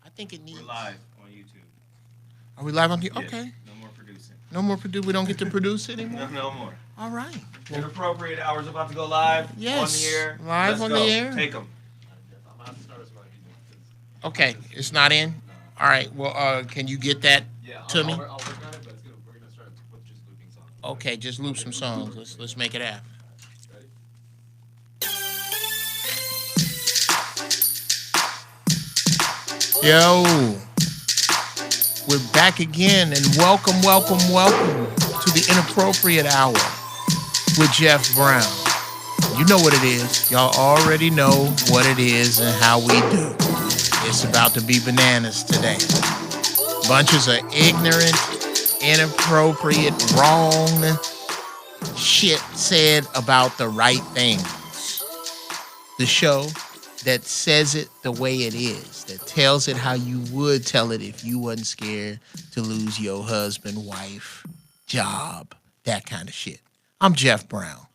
I think it needs. We're live on YouTube. Are we live on the? Yes. Okay. No more producing. No more produce. We don't get to produce anymore. No more. All right. Well, Inappropriate hours about to go live yes. on the air. Live Let's on go. the air. Take them. Okay, it's not in. All right. Well, can you get that to me? I'll work on it, but we're gonna start with just looping songs. Okay, just loop some songs. Let's make it happen. Ready? Yo, we're back again, and welcome to the Inappropriate Hour with Geoff Brown. You know what it is. Y'all already know what it is and how we do. It's about to be bananas today. Bunches of ignorant, inappropriate, wrong shit said about the right things. The show that says it the way it is, that tells it how you would tell it if you wasn't scared to lose your husband, wife, job, that kind of shit. I'm Geoff Brown.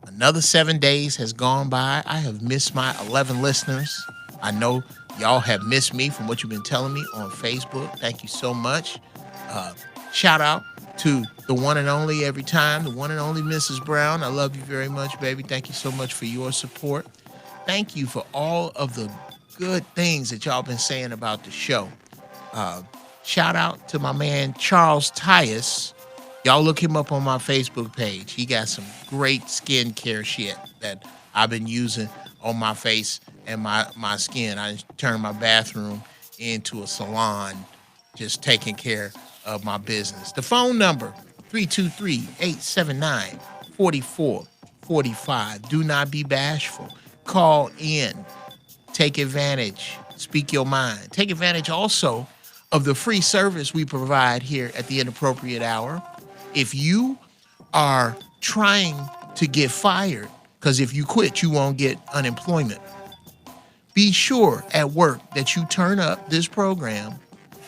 Another 7 days has gone by. I have missed my 11 listeners. I know y'all have missed me from what you've been telling me on Facebook. Thank you so much. Shout out to the one and only every time, the one and only Mrs. Brown. I love you very much, baby. Thank you so much for your support. Thank you for all of the good things that y'all been saying about the show. Shout out to my man, Charles Tyus. Y'all look him up on my Facebook page. He got some great skincare shit that I've been using on my face and my skin. I turned my bathroom into a salon, just taking care of my business. The phone number, 323-879-4445. Do not be bashful. Call in. Take advantage. Speak your mind. Take advantage also of the free service we provide here at the Inappropriate Hour. If you are trying to get fired, because if you quit, you won't get unemployment, be sure at work that you turn up this program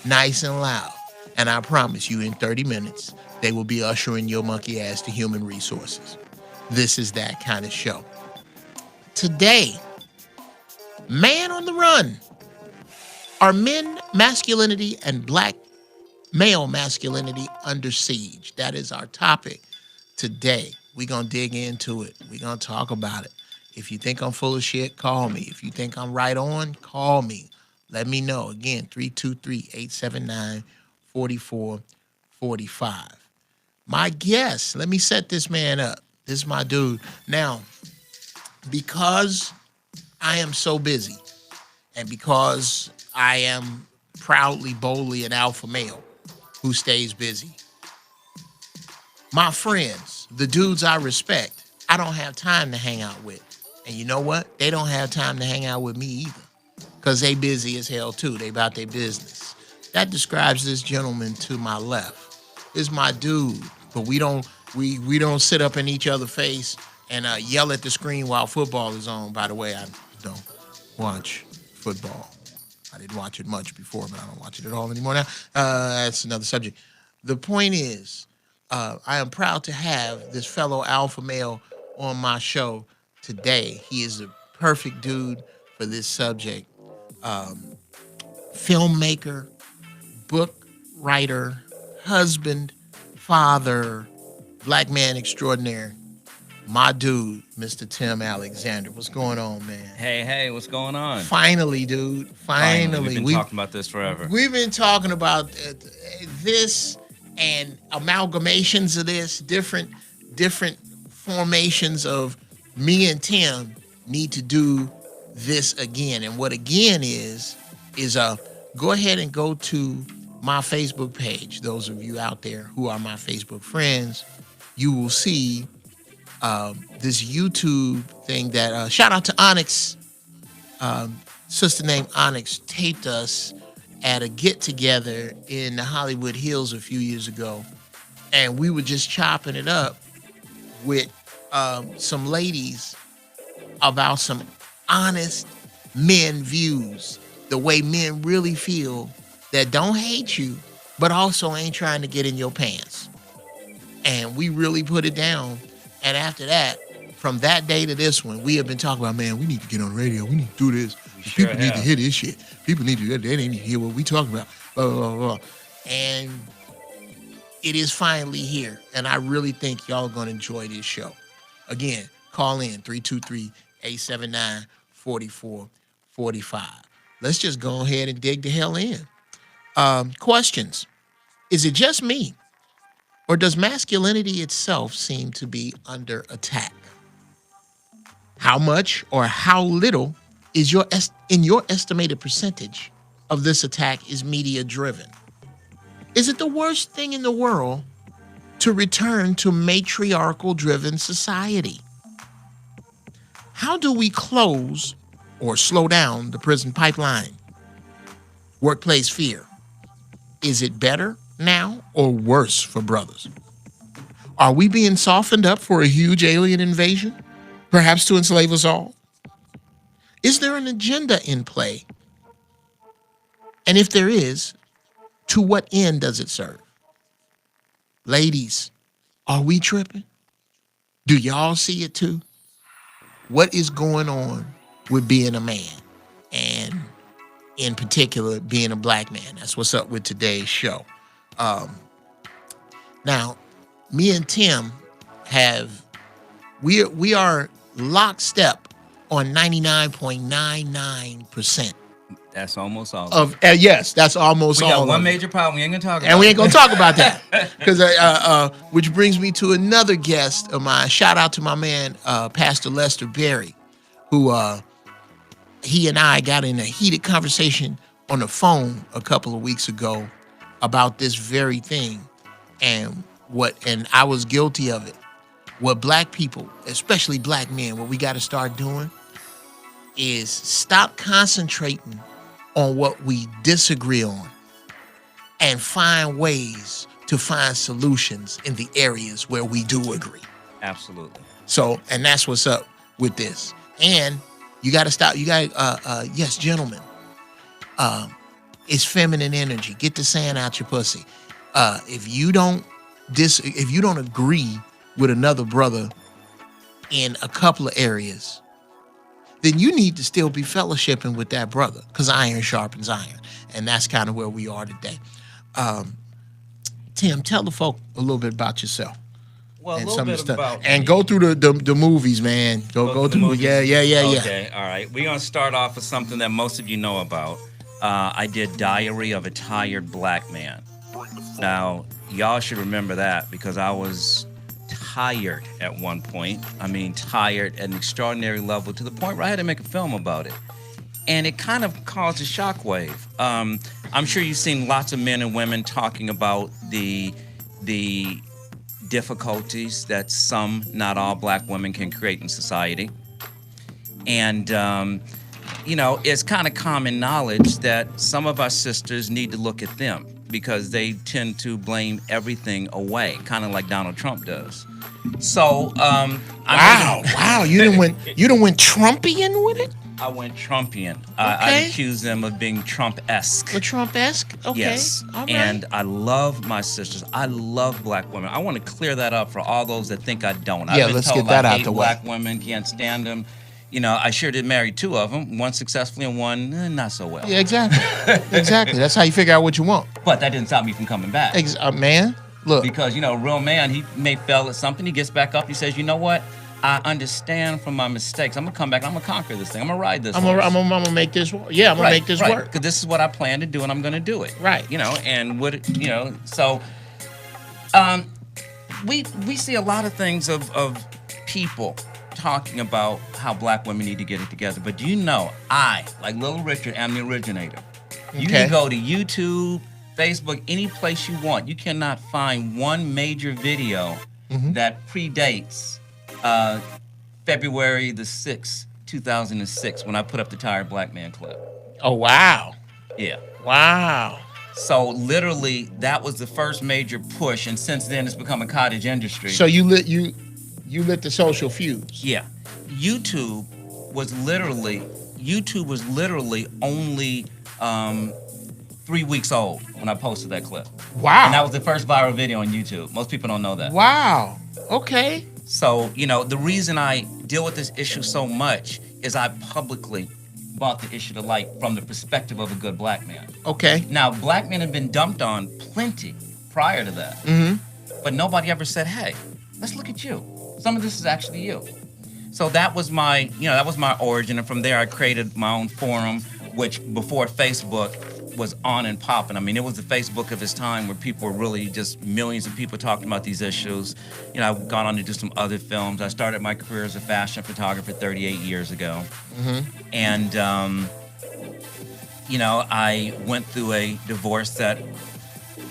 nice and loud. And I promise you, in 30 minutes, they will be ushering your monkey ass to human resources. This is that kind of show. Today, man on the run. Are men masculinity and black male masculinity under siege? That is our topic today. We're going to dig into it. We're going to talk about it. If you think I'm full of shit, call me. If you think I'm right on, call me. Let me know. Again, 323-879-4445. My guest, let me set this man up. This is my dude. Now, because I am so busy and because I am proudly, boldly an alpha male who stays busy, my friends, the dudes I respect, I don't have time to hang out with. And you know what? They don't have time to hang out with me either, because they busy as hell too. They about their business. That describes this gentleman to my left. This is my dude, but we don't sit up in each other's face and yell at the screen while football is on. By the way, I don't watch football. I didn't watch it much before, but I don't watch it at all anymore now. That's another subject. The point is, I am proud to have this fellow alpha male on my show today. He is the perfect dude for this subject. Filmmaker, book writer, husband, father, black man extraordinaire. My dude, Mr. Tim Alexander. What's going on, man? Hey, what's going on? Finally, dude. Finally. We've been talking about this forever. We've been talking about this and amalgamations of this, different formations of me and Tim need to do this again. And what again is go ahead and go to my Facebook page. Those of you out there who are my Facebook friends, you will see this YouTube thing that, shout out to Onyx, sister named Onyx taped us at a get-together in the Hollywood Hills a few years ago. And we were just chopping it up with some ladies about some honest men views, the way men really feel, that don't hate you, but also ain't trying to get in your pants. And we really put it down. And after that, from that day to this one, we have been talking about, man, we need to get on the radio. We need to do this. Sure People need to have. hear this shit. People need to, they need to hear what we talking about. Blah, blah, blah, blah. And it is finally here. And I really think y'all are going to enjoy this show. Again, call in 323-879-4445. Let's just go ahead and dig the hell in. Questions. Is it just me? Or does masculinity itself seem to be under attack? How much or how little is in your estimated percentage of this attack is media driven? Is it the worst thing in the world to return to matriarchal driven society? How do we close or slow down the prison pipeline? Workplace fear. Is it better now or worse for brothers? Are we being softened up for a huge alien invasion? Perhaps to enslave us all? Is there an agenda in play? And if there is, to what end does it serve? Ladies, are we tripping? Do y'all see it too? What is going on with being a man? And in particular, being a black man. That's what's up with today's show. Now, me and Tim we are lockstep on 99.99%. That's almost all. Of yes, that's almost we all. got one of major problem we ain't gonna talk about. and we ain't gonna talk about that because which brings me to another guest of mine. Shout out to my man Pastor Lester Berry, who he and I got in a heated conversation on the phone a couple of weeks ago about this very thing, and I was guilty of it. What black people, especially black men, what we got to start doing is stop concentrating on what we disagree on and find ways to find solutions in the areas where we do agree. Absolutely. So, and that's what's up with this. And you got to stop. You got yes, gentlemen. It's feminine energy. Get the sand out your pussy. If you don't agree with another brother in a couple of areas, then you need to still be fellowshipping with that brother, because iron sharpens iron. And that's kind of where we are today. Tim, tell the folk a little bit about yourself. Well, And a little bit about and me. go through the movies, man. Go through movies. yeah. Okay, all right. We're going to start off with something that most of you know about. I did Diary of a Tired Black Man. Now, y'all should remember that because I was tired at one point. I mean, tired at an extraordinary level to the point where I had to make a film about it. And it kind of caused a shockwave. I'm sure you've seen lots of men and women talking about the difficulties that some, not all, black women can create in society. And, it's kind of common knowledge that some of our sisters need to look at them because they tend to blame everything away, kind of like Donald Trump does. So, wow, you done went Trumpian with it? I went Trumpian. Okay. I accuse them of being Trump-esque. Or Trump-esque? Okay. Yes. All right. And I love my sisters. I love black women. I want to clear that up for all those that think I don't. Yeah, let's get that out the way. Black women, can't stand them. I sure did marry two of them, one successfully and one not so well. Yeah, exactly. Exactly. That's how you figure out what you want. But that didn't stop me from coming back. Man, look. Because, a real man, he may fail at something, he gets back up, he says, you know what? I understand from my mistakes. I'm going to come back, I'm going to conquer this thing. I'm going to ride this I'm gonna make this work. Yeah, I'm going to make this work. Because this is what I plan to do, and I'm going to do it. Right. So we see a lot of things of people talking about how black women need to get it together. But do you know, I, like Little Richard, am the originator. You can go to YouTube, Facebook, any place you want. You cannot find one major video that predates February the 6th, 2006, when I put up the Tired Black Man clip. Oh, wow. Yeah. Wow. So literally, that was the first major push, and since then, it's become a cottage industry. So you lit the social fuse. Yeah. YouTube was literally only 3 weeks old when I posted that clip. Wow. And that was the first viral video on YouTube. Most people don't know that. Wow. Okay. So, the reason I deal with this issue so much is I publicly brought the issue to light from the perspective of a good black man. Okay. Now, black men have been dumped on plenty prior to that, but nobody ever said, "Hey, let's look at you. Some of this is actually you." So that was my origin, and from there I created my own forum, which before Facebook was on and popping. I mean, it was the Facebook of its time where people were really just millions of people talking about these issues. You know, I've gone on to do some other films. I started my career as a fashion photographer 38 years ago. And, you know, I went through a divorce that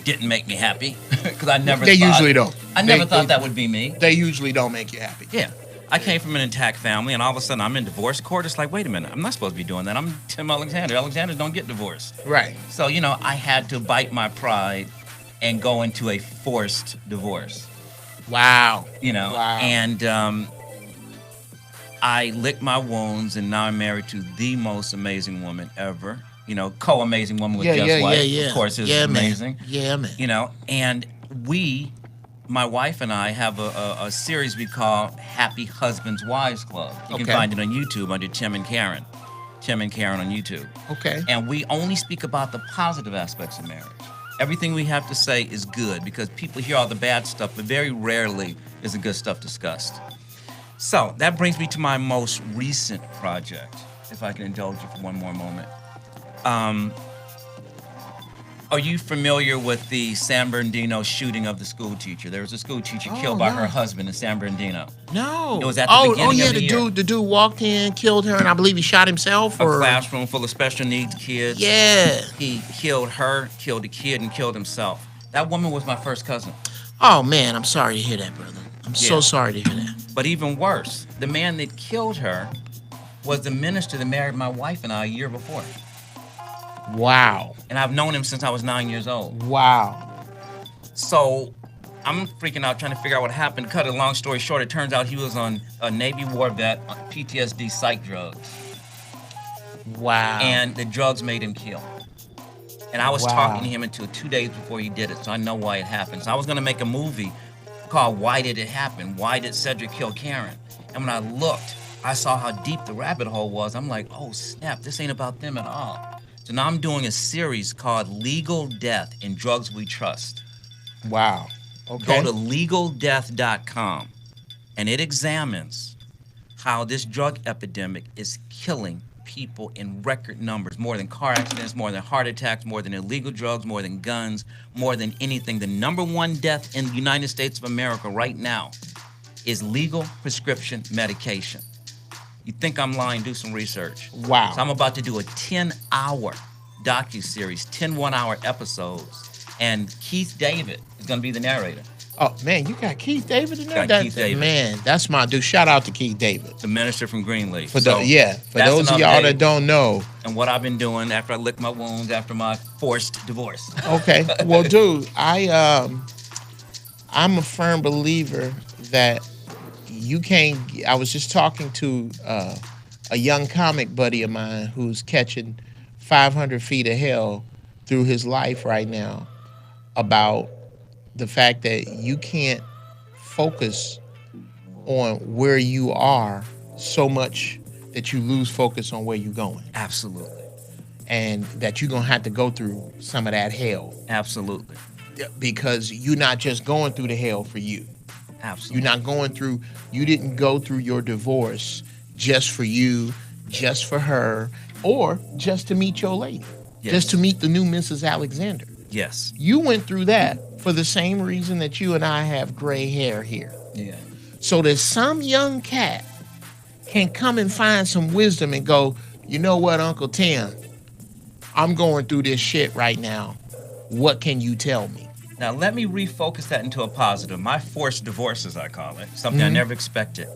didn't make me happy because I never They thought, usually don't. I never thought they- that would be me. They usually don't make you happy. Yeah. I came from an intact family, and all of a sudden I'm in divorce court. It's like, wait a minute, I'm not supposed to be doing that. I'm Tim Alexander. Alexanders don't get divorced. Right. So, you know, I had to bite my pride and go into a forced divorce, Wow. you know. Wow. And I licked my wounds, and now I'm married to the most amazing woman ever. You know, co-amazing woman with Geoff's wife. Of course, is amazing. Man. Yeah, man. You know, and my wife and I have a series we call Happy Husbands Wives Club. You can Okay. find it on YouTube under Tim and Karen. Tim and Karen on YouTube. Okay. And we only speak about the positive aspects of marriage. Everything we have to say is good because people hear all the bad stuff, but very rarely is the good stuff discussed. So that brings me to my most recent project, if I can indulge you for one more moment. Are you familiar with the San Bernardino shooting of the school teacher? There was a school teacher killed by her husband in San Bernardino. No. It was at the beginning yeah, of the year. The dude walked in, killed her, and I believe he shot himself. A Or classroom full of special needs kids. yeah. He killed her, killed the kid, and killed himself. That woman was my first cousin. Oh man, I'm sorry to hear that, brother. I'm so Yeah. sorry to hear that. But even worse, the man that killed her was the minister that married my wife and I a year before. Wow. And I've known him since I was 9 years old. Wow. So I'm freaking out trying to figure out what happened. Cut a long story short, it turns out he was on a Navy war vet on PTSD psych drugs. Wow. And the drugs made him kill. And I was Wow. talking to him until 2 days before he did it, so I know why it happened. So I was going to make a movie called Why Did It Happen? Why Did Cedric Kill Karen? And when I looked, I saw how deep the rabbit hole was. I'm like, oh snap, this ain't about them at all. So now I'm doing a series called Legal Death and Drugs We Trust. Wow. Okay. Go to legaldeath.com, and it examines how this drug epidemic is killing people in record numbers, more than car accidents, more than heart attacks, more than illegal drugs, more than guns, more than anything. The number one death in the United States of America right now is legal prescription medication. You think I'm lying? Do some research. Wow. So I'm about to do a 10-hour docuseries, 10 one-hour episodes, and Keith David is going to be the narrator. Oh man, you got Keith David in there. Got Keith David. Man, that's my dude. Shout out to Keith David. The minister from Greenleaf. For So for that's those an of y'all update that don't know. and what I've been doing after I licked my wounds after my forced divorce. Okay. Well, dude, I'm a firm believer that you can't. I was just talking to a young comic buddy of mine who's catching 500 feet of hell through his life right now about the fact that you can't focus on where you are so much that you lose focus on where you're going, Absolutely. and that you're gonna have to go through some of that hell, Absolutely. because you're not just going through the hell for you. Absolutely. You're not going through, you didn't go through your divorce just for you, just for her, or just to meet your lady, Yes. just to meet the new Mrs. Alexander. Yes. You went through that for the same reason that you and I have gray hair here. Yeah. So that some young cat can come and find some wisdom and go, you know what, Uncle Tim, I'm going through this shit right now. What can you tell me? Now let me refocus that into a positive. My forced divorce, as I call it, something I never expected,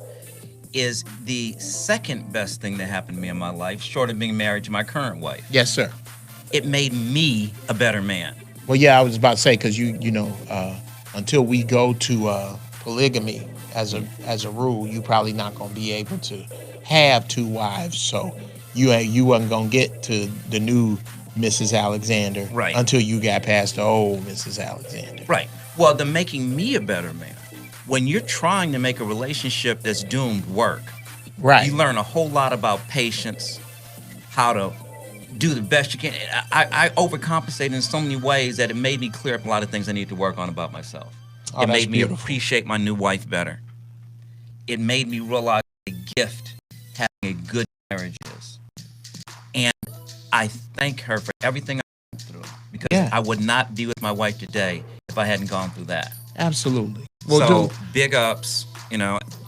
is the second best thing that happened to me in my life, short of being married to my current wife. Yes, sir. It made me a better man. Well, yeah, I was about to say, because you know, until we go to polygamy as a rule, you probably not gonna be able to have two wives. So you wasn't gonna get to the new Mrs. Alexander Right. until you got past the old Mrs. Alexander. Right. Well, the making me a better man. When you're trying to make a relationship that's doomed work, Right. you learn a whole lot about patience, how to do the best you can. I overcompensated in so many ways that it made me clear up a lot of things I need to work on about myself. Oh, It that's made me beautiful. appreciate my new wife better. It made me realize the gift having a good marriage is. And I thank her for everything I went through, because Yeah. I would not be with my wife today if I hadn't gone through that. Absolutely. Well, So dude, big ups,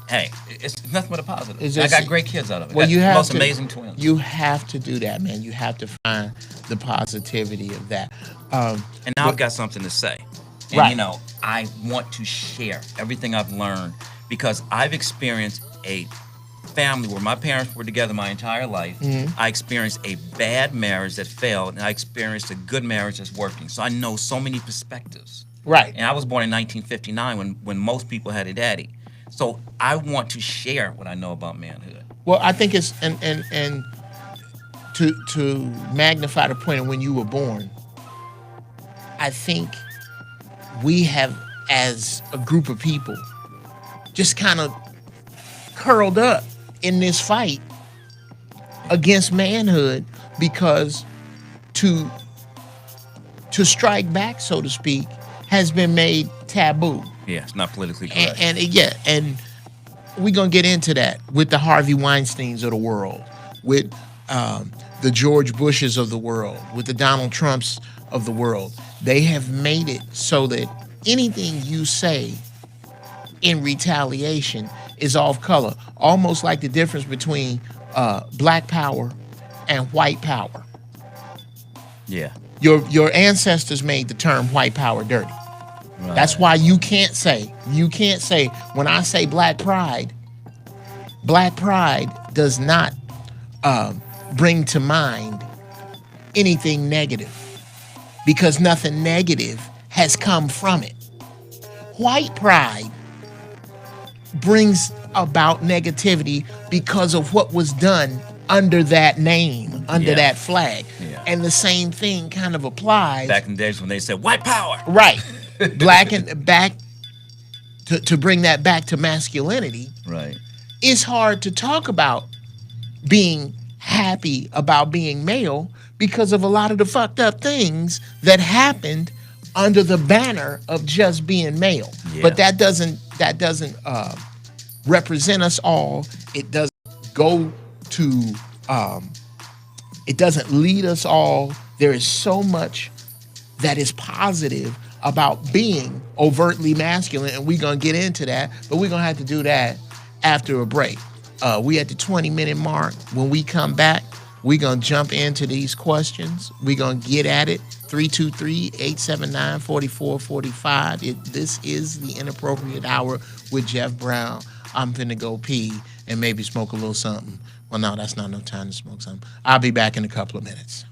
hey, it's nothing but a positive. It's I just- got great kids out of it. well, Got you the have most to, amazing twins. You have to do that, man. You have to find the positivity of that. And now I've got something to say. And Right. I want to share everything I've learned, because I've experienced a family where my parents were together my entire life. Mm-hmm. I experienced a bad marriage that failed, and I experienced a good marriage that's working. So I know so many perspectives. Right. And I was born in 1959 when most people had a daddy. So I want to share what I know about manhood. Well, I think it's and to magnify the point of when you were born, I think we have, as a group of people, just kind of curled up in this fight against manhood, because to strike back, so to speak, has been made taboo. Yeah, it's not politically correct. And we're gonna get into that with the Harvey Weinsteins of the world, with the George Bushes of the world, with the Donald Trumps of the world. They have made it so that anything you say in retaliation is off color, almost like the difference between black power and white power. Yeah. Your ancestors made the term white power dirty. Right. That's why you can't say, when I say black pride does not bring to mind anything negative, because nothing negative has come from it. White pride brings about negativity because of what was done under that name, under Yeah. that flag. Yeah. And the same thing kind of applies. Back in the days when they said white power. Right. Black and back to bring that back to masculinity. Right. It's hard to talk about being happy about being male because of a lot of the fucked up things that happened under the banner of just being male. Yeah. But that doesn't represent us all. It doesn't go to it doesn't lead us all. There is so much that is positive about being overtly masculine, and we're gonna get into that, but we're gonna have to do that after a break. We at the 20-minute mark. When we come back, we're gonna jump into these questions. We're gonna get at it. 323-879-4445. This is the Inappropriate Hour with Geoff Brown. I'm finna go pee and maybe smoke a little something. Well, no, that's not no time to smoke something. I'll be back in a couple of minutes.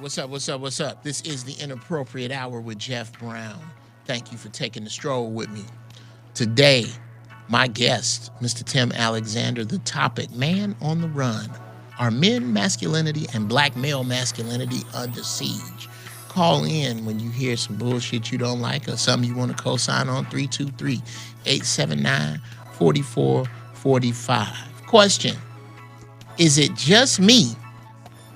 What's up? What's up? What's up? This is the Inappropriate Hour with Geoff Brown. Thank you for taking the stroll with me. Today, my guest, Mr. Tim Alexander, the topic, Man on the Run. Are men masculinity and black male masculinity under siege? Call in when you hear some bullshit you don't like or something you want to co-sign on, 323-879-4445. Question, is it just me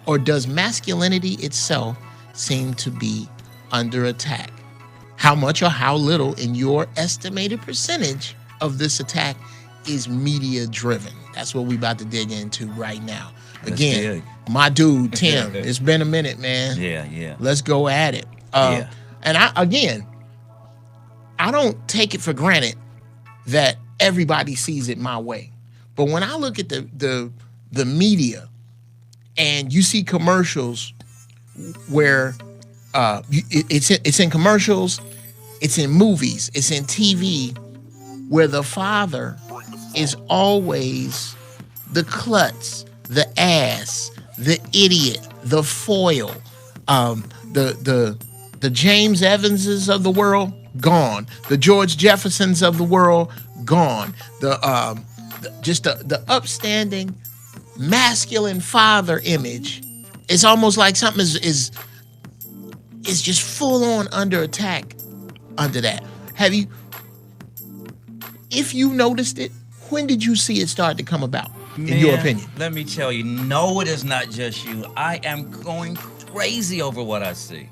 or does masculinity itself seem to be under attack? How much or how little in your estimated percentage of this attack is media driven? That's what we about to dig into right now. Again, my dude, Tim, it's been a minute, man. Yeah. Let's go at it. And I don't take it for granted that everybody sees it my way. But when I look at the media and you see commercials where it's in commercials, it's in movies, it's in TV, where the father is always the klutz, the ass, the idiot, the foil, the James Evanses of the world, gone. The George Jeffersons of the world, gone. The upstanding masculine father image. It's almost like something is just full on under attack under that. If you noticed it, when did you see it start to come about, in your opinion? Let me tell you, no, it is not just you. I am going crazy over what I see.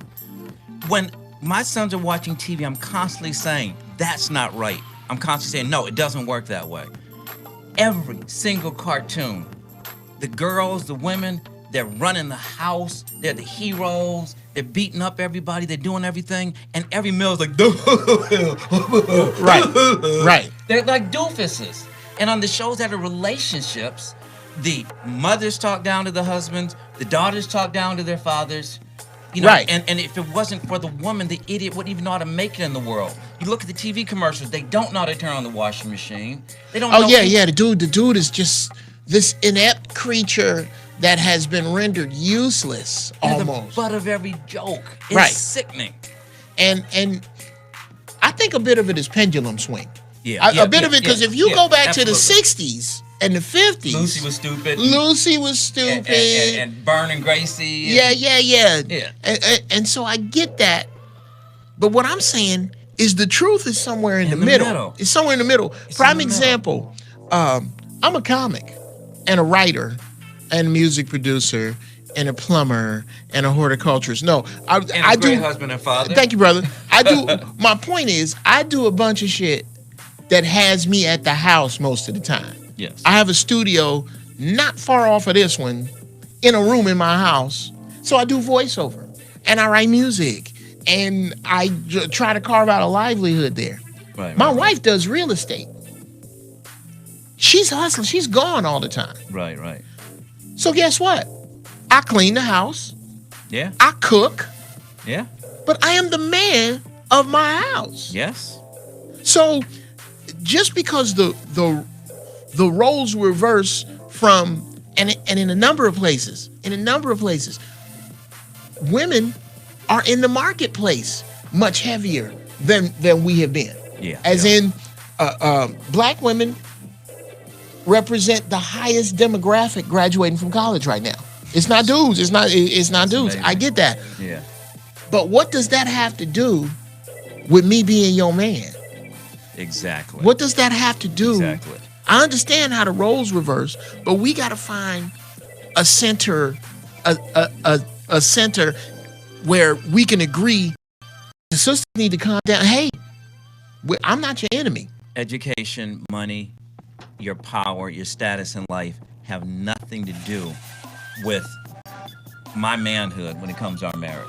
When my sons are watching TV, I'm constantly saying, that's not right. I'm constantly saying, no, it doesn't work that way. Every single cartoon, the girls, the women, they're running the house, they're the heroes, they're beating up everybody, they're doing everything, and every meal's like, Right. They're like doofuses. And on the shows that are relationships, the mothers talk down to the husbands, the daughters talk down to their fathers. You know, Right. And if it wasn't for the woman, the idiot wouldn't even know how to make it in the world. You look at the TV commercials, they don't know how to turn on the washing machine. They don't know. Oh, yeah. The dude is just this inept creature that has been rendered useless almost. The butt of every joke. It's Right. sickening. And I think a bit of it is pendulum swing. Yeah. A bit of it, because if you go back to the absolutely. 60s and the 50s. Lucy was stupid. And Bern and Gracie. Yeah. Yeah. And so I get that. But what I'm saying is the truth is somewhere in the middle. It's somewhere in the middle. Prime example, I'm a comic and a writer and a music producer and a plumber and a horticulturist. No, I do. Great husband and father. Thank you, brother. I do. My point is, I do a bunch of shit that has me at the house most of the time. Yes. I have a studio not far off of this one in a room in my house. So I do voiceover and I write music and I try to carve out a livelihood there. Right. My wife does real estate. She's hustling. She's gone all the time. Right. So guess what? I clean the house. Yeah. I cook. Yeah. But I am the man of my house. Yes. So just because the roles reverse from and in a number of places, women are in the marketplace much heavier than we have been. Yeah. In black women represent the highest demographic graduating from college right now. It's not dudes. It's not dudes. Amazing. I get that. Yeah. But what does that have to do with me being your man? Exactly. What does that have to do? Exactly. I understand how the roles reverse, but we got to find a center, a center where we can agree. The sisters need to calm down. Hey, I'm not your enemy. Education, money, your power, your status in life have nothing to do with my manhood when it comes to our marriage.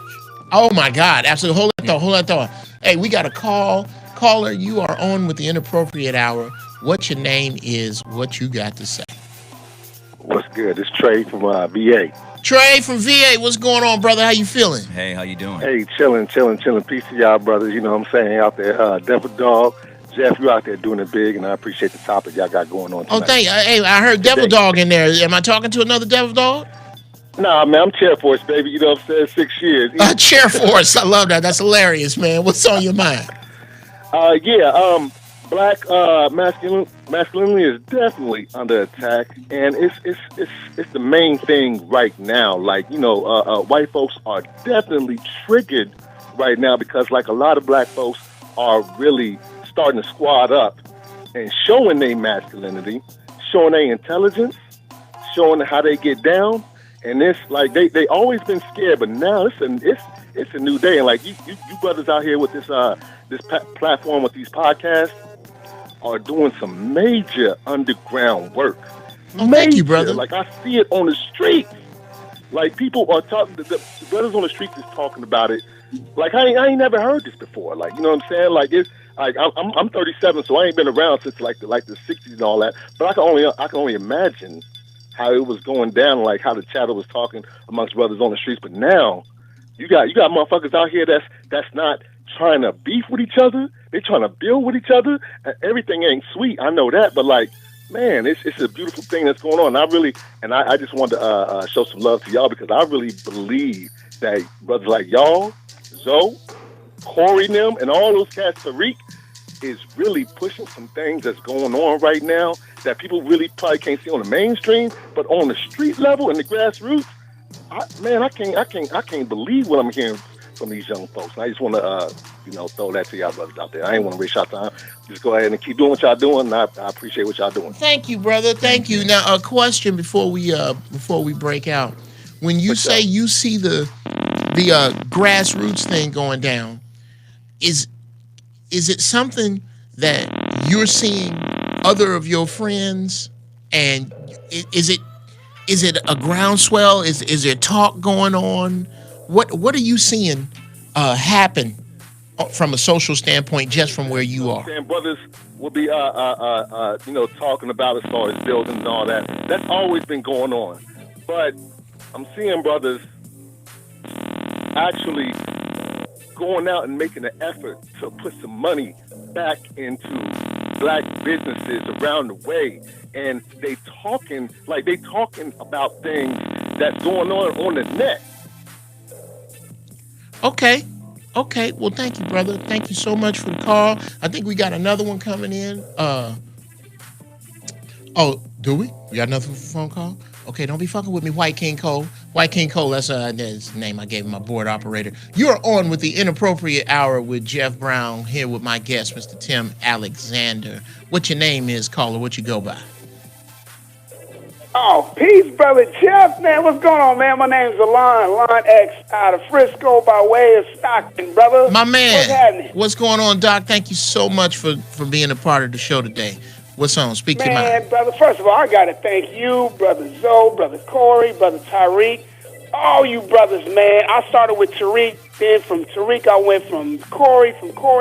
Oh my God, absolutely. Hold that thought. Hey, we got a caller. You are on with the Inappropriate Hour. What your name is, what you got to say. What's good? It's Trey from VA. Trey from VA, what's going on, brother? How you feeling? Hey, how you doing? Hey, chilling. Peace to y'all, brothers. You know what I'm saying? Out there, Devil Dog. Geoff, you out there doing it big, and I appreciate the topic y'all got going on tonight. Oh, thank you. Hey, I heard Devil Dog in there. Am I talking to another Devil Dog? Nah, man, I'm chair force, baby. You know what I'm saying? 6 years. Chair force. I love that. That's hilarious, man. What's on your mind? Black masculinity is definitely under attack, and it's the main thing right now. Like, white folks are definitely triggered right now because, like, a lot of black folks are really starting to squad up and showing their masculinity, showing their intelligence, showing how they get down. And it's like they always been scared, but now it's a new day. And like you brothers out here with this platform with these podcasts are doing some major underground work. Oh, thank you, brother. Like, I see it on the streets. Like, people are talking. The brothers on the streets is talking about it. Like, I ain't never heard this before. Like, you know what I'm saying? Like, it's like I'm 37, so I ain't been around since like the 60s and all that. But I can only imagine how it was going down, like how the chatter was talking amongst brothers on the streets. But now you got motherfuckers out here that's not trying to beef with each other. They're trying to build with each other. Everything ain't sweet. I know that, but like, man, it's a beautiful thing that's going on. I just wanted to show some love to y'all because I really believe that brothers like y'all, Zoe, Corey, and them, and all those cats, Tariq, is really pushing some things that's going on right now that people really probably can't see on the mainstream, but on the street level and the grassroots, I can't believe what I'm hearing from these young folks. And I just want to, throw that to y'all brothers out there. I ain't want to waste y'all time. Just go ahead and keep doing what y'all doing. And I appreciate what y'all doing. Thank you, brother. Thank you. Now, a question before we break out. When you say you see the grassroots thing going down, is it something that you're seeing other of your friends, and is it a groundswell? Is there talk going on? What are you seeing happen from a social standpoint, just from where you are? Brothers will be talking about as far as buildings and all that. That's always been going on, but I'm seeing brothers actually going out and making an effort to put some money back into black businesses around the way, and they talking about things that's going on the net. Okay. Well, thank you, brother. Thank you so much for the call. I think we got another one coming in. Oh, do we? We got another phone call? Okay, don't be fucking with me, White King Cole. White King Cole, that's his name I gave him, my board operator. You are on with the Inappropriate Hour with Geoff Brown, here with my guest, Mr. Tim Alexander. What your name is, caller? What you go by? Oh, peace, brother Geoff, man. What's going on, man? My name's Alon X out of Frisco by way of Stockton, brother. My man. What's happening? What's going on, Doc? Thank you so much for being a part of the show today. What's on? Speak your mind. Man, brother, first of all, I got to thank you, brother Zoe, brother Corey, brother Tariq, all you brothers, man. I started with Tariq, then from Tariq I went from Corey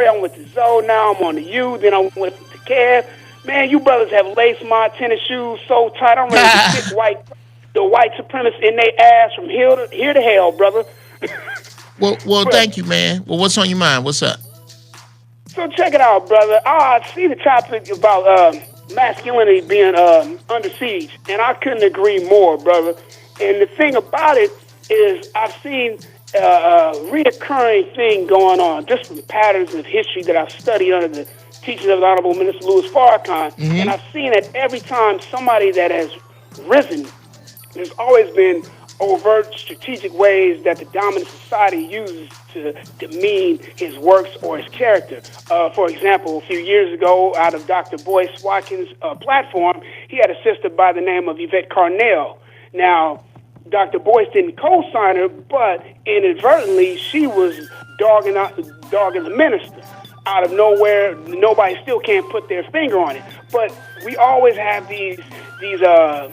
I went to Zoe, now I'm on to you, then I went to Kev. Man, you brothers have laced my tennis shoes so tight, I'm ready to stick the white supremacists in their ass from here to hell, brother. Well, thank you, man. Well, what's on your mind? What's up? So check it out, brother. I see the topic about masculinity being under siege, and I couldn't agree more, brother. And the thing about it is I've seen a reoccurring thing going on, just from patterns of history that I've studied under the teachings of the Honorable Minister Louis Farrakhan. Mm-hmm. And I've seen that every time somebody that has risen, there's always been overt strategic ways that the dominant society uses to demean his works or his character. For example, a few years ago, out of Dr. Boyce Watkins' platform, he had a sister by the name of Yvette Carnell. Now, Dr. Boyce didn't co-sign her, but inadvertently, she was dogging the minister. Out of nowhere, nobody still can't put their finger on it. But we always have these I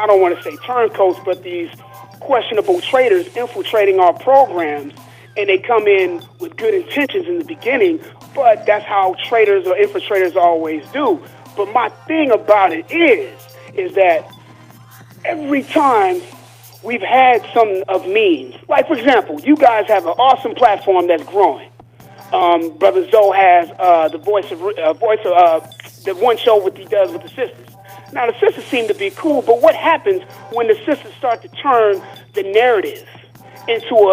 don't want to say turncoats, but these questionable traders infiltrating our programs, and they come in with good intentions in the beginning, but that's how traders or infiltrators always do. But my thing about it is that every time we've had some of means, like for example, you guys have an awesome platform that's growing. Brother Zoe has the voice of the one show he does with the sisters. Now, the sisters seem to be cool, but what happens when the sisters start to turn the narrative into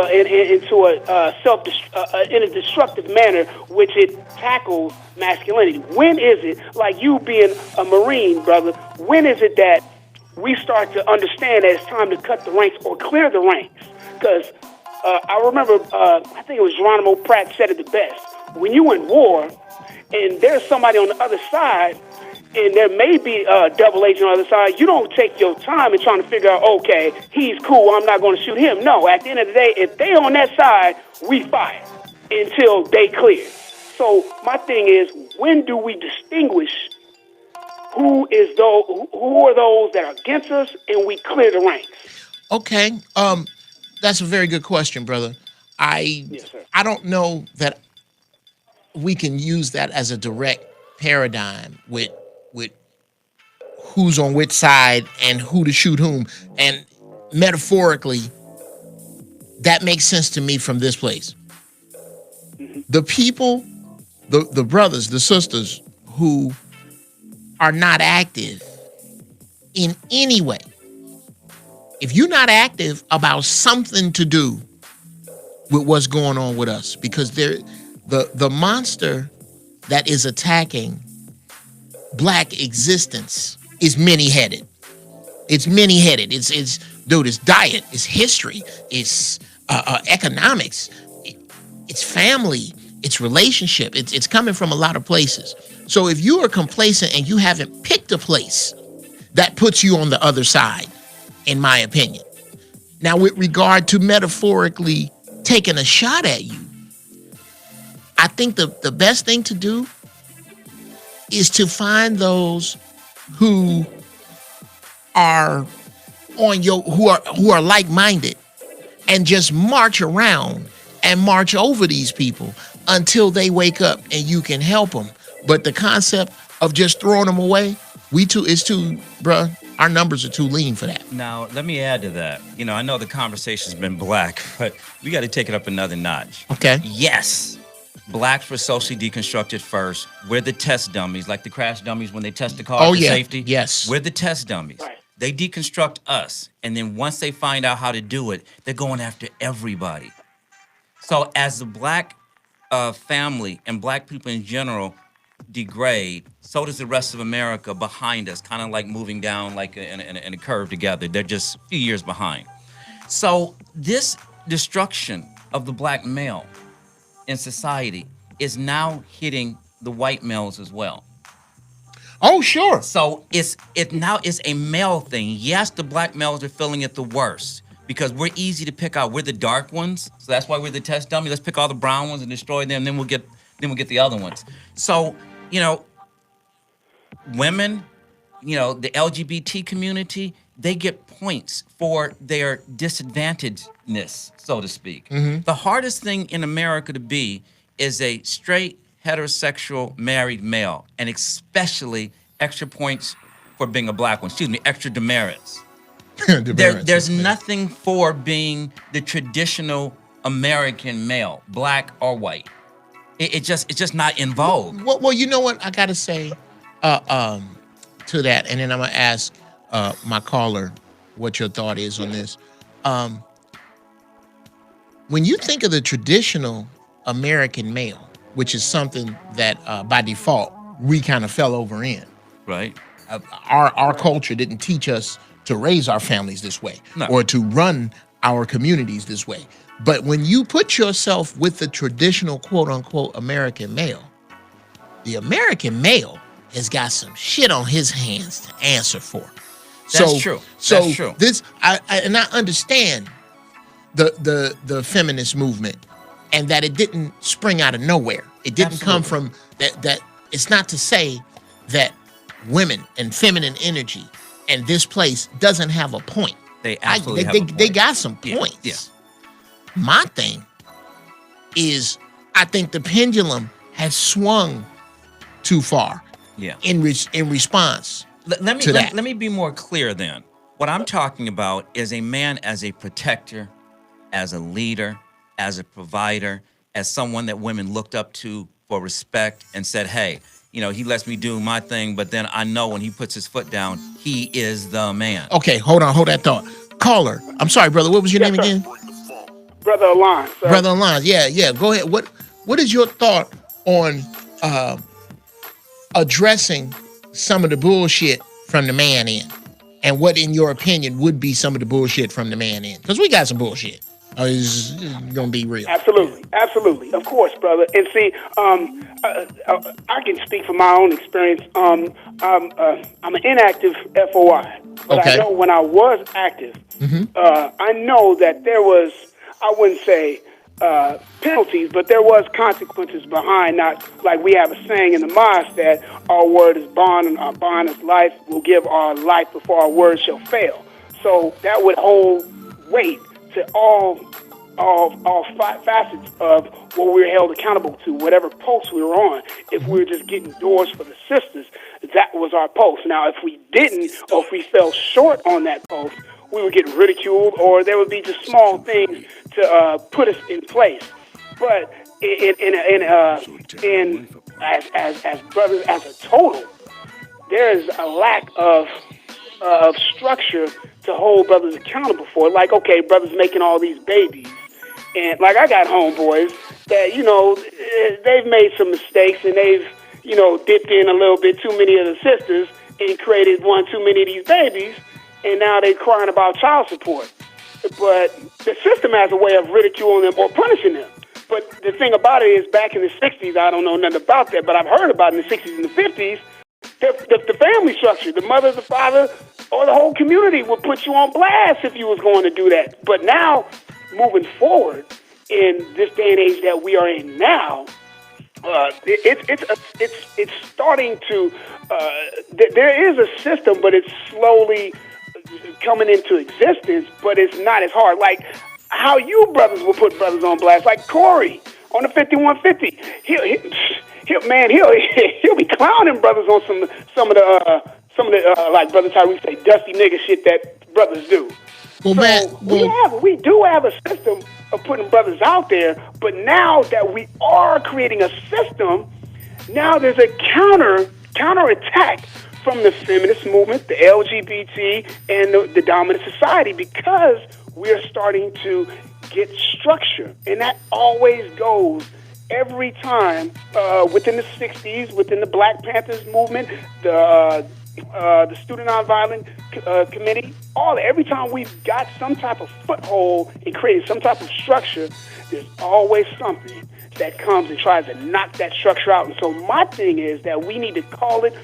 in a destructive manner, which it tackles masculinity. When is it, like you being a Marine, brother, when is it that we start to understand that it's time to cut the ranks or clear the ranks? Because I remember, I think it was Geronimo Pratt said it the best. When you in war and there's somebody on the other side, and there may be a double agent on the other side, you don't take your time in trying to figure out, okay, he's cool, I'm not going to shoot him. No, at the end of the day, if they on that side, we fire until they clear. So my thing is, when do we distinguish who are those that are against us, and we clear the ranks? Okay, that's a very good question, brother. Yes, sir. I don't know that we can use that as a direct paradigm with who's on which side and who to shoot whom. And metaphorically, that makes sense to me from this place. The people, the brothers, the sisters who are not active in any way, if you're not active about something to do with what's going on with us, because the monster that is attacking black existence is many-headed. It's many-headed. It's diet, it's history, it's economics, it's family, it's relationship. It's coming from a lot of places. So if you are complacent and you haven't picked a place, that puts you on the other side, in my opinion. Now, with regard to metaphorically taking a shot at you, I think the best thing to do is to find those who are who are like-minded, and just march around and march over these people until they wake up and you can help them. But the concept of just throwing them away, bruh, our numbers are too lean for that. Now, let me add to that. I know the conversation's been black, but we got to take it up another notch. Okay. Yes, blacks were socially deconstructed first. We're the test dummies, like the crash dummies when they test the car for safety. Yes. We're the test dummies. Right. They deconstruct us, and then once they find out how to do it, they're going after everybody. So as the black family and black people in general degrade, so does the rest of America behind us, kind of like moving down like in a curve together. They're just a few years behind. So this destruction of the black male in society is now hitting the white males as well. Oh, sure. So it now is a male thing. Yes, the black males are feeling it the worst because we're easy to pick out. We're the dark ones, so that's why we're the test dummy. Let's pick all the brown ones and destroy them, then we'll get the other ones. So, women, the LGBT community, they get points for their disadvantagedness, so to speak. Mm-hmm. The hardest thing in America to be is a straight, heterosexual, married male, and especially extra points for being a black one. Excuse me, extra demerits. There's nothing for being the traditional American male, black or white. It's just not in vogue. Well, you know what I gotta say to that, and then I'm gonna ask my caller what your thought is on this. When you think of the traditional American male, which is something that by default we kind of fell over in, right? Our culture didn't teach us to raise our families this way, or to run our communities this way. But when you put yourself with the traditional quote-unquote American male, the American male has got some shit on his hands to answer for. That's true. That's true. I understand the feminist movement, and that it didn't spring out of nowhere. It didn't come from that. It's not to say that women and feminine energy and this place doesn't have a point. They absolutely have a point. They got some points. Yeah. My thing is, I think the pendulum has swung too far. Yeah. In response to that. Let me be more clear then. What I'm talking about is a man as a protector, as a leader, as a provider, as someone that women looked up to for respect and said, hey, he lets me do my thing, but then I know when he puts his foot down, he is the man. Okay, hold that thought. caller. I'm sorry, brother. What was your Yes, name sir. again? Brother Alon, sir. Brother Alon. Yeah. Go ahead. What is your thought on addressing some of the bullshit from the man end? And what, in your opinion, would be some of the bullshit from the man end? Because we got some bullshit. It's going to be real. Absolutely. Of course, brother. And see, I can speak from my own experience. I'm an inactive FOI. But Okay. I know when I was active, I know that there was, I wouldn't say penalties, but there was consequences behind. Not like we have a saying in the mosque that our word is bond and our bond is life. We'll give our life before our word shall fail. So that would hold weight to all facets of what we were held accountable to, whatever post we were on. If we were just getting doors for the sisters, that was our post. Now, if we didn't, or if we fell short on that post, we would get ridiculed, or there would be just small things to put us in place. But as brothers, as a total, there is a lack of structure to hold brothers accountable for. Like, okay, brothers making all these babies, and like I got homeboys that they've made some mistakes and they've dipped in a little bit too many of the sisters and created one too many of these babies. And now they're crying about child support. But the system has a way of ridiculing them or punishing them. But the thing about it is, back in the 60s, I don't know nothing about that, but I've heard about it in the 60s and the 50s, the family structure, the mother, the father, or the whole community would put you on blast if you was going to do that. But now, moving forward, in this day and age that we are in now, it's starting to, there is a system, but it's slowly coming into existence, but it's not as hard. Like how you brothers will put brothers on blast, like Corey on the 5150. He'll be clowning brothers on some of the like Brother Tyree say, dusty nigga shit that brothers do. Well, so man, we do have a system of putting brothers out there, but now that we are creating a system, now there's a counterattack from the feminist movement, the LGBT, and the dominant society, because we're starting to get structure. And that always goes every time within the 60s, within the Black Panthers movement, the Student Nonviolent Committee, every time we've got some type of foothold and created some type of structure, there's always something that comes and tries to knock that structure out. And so my thing is that we need to call it,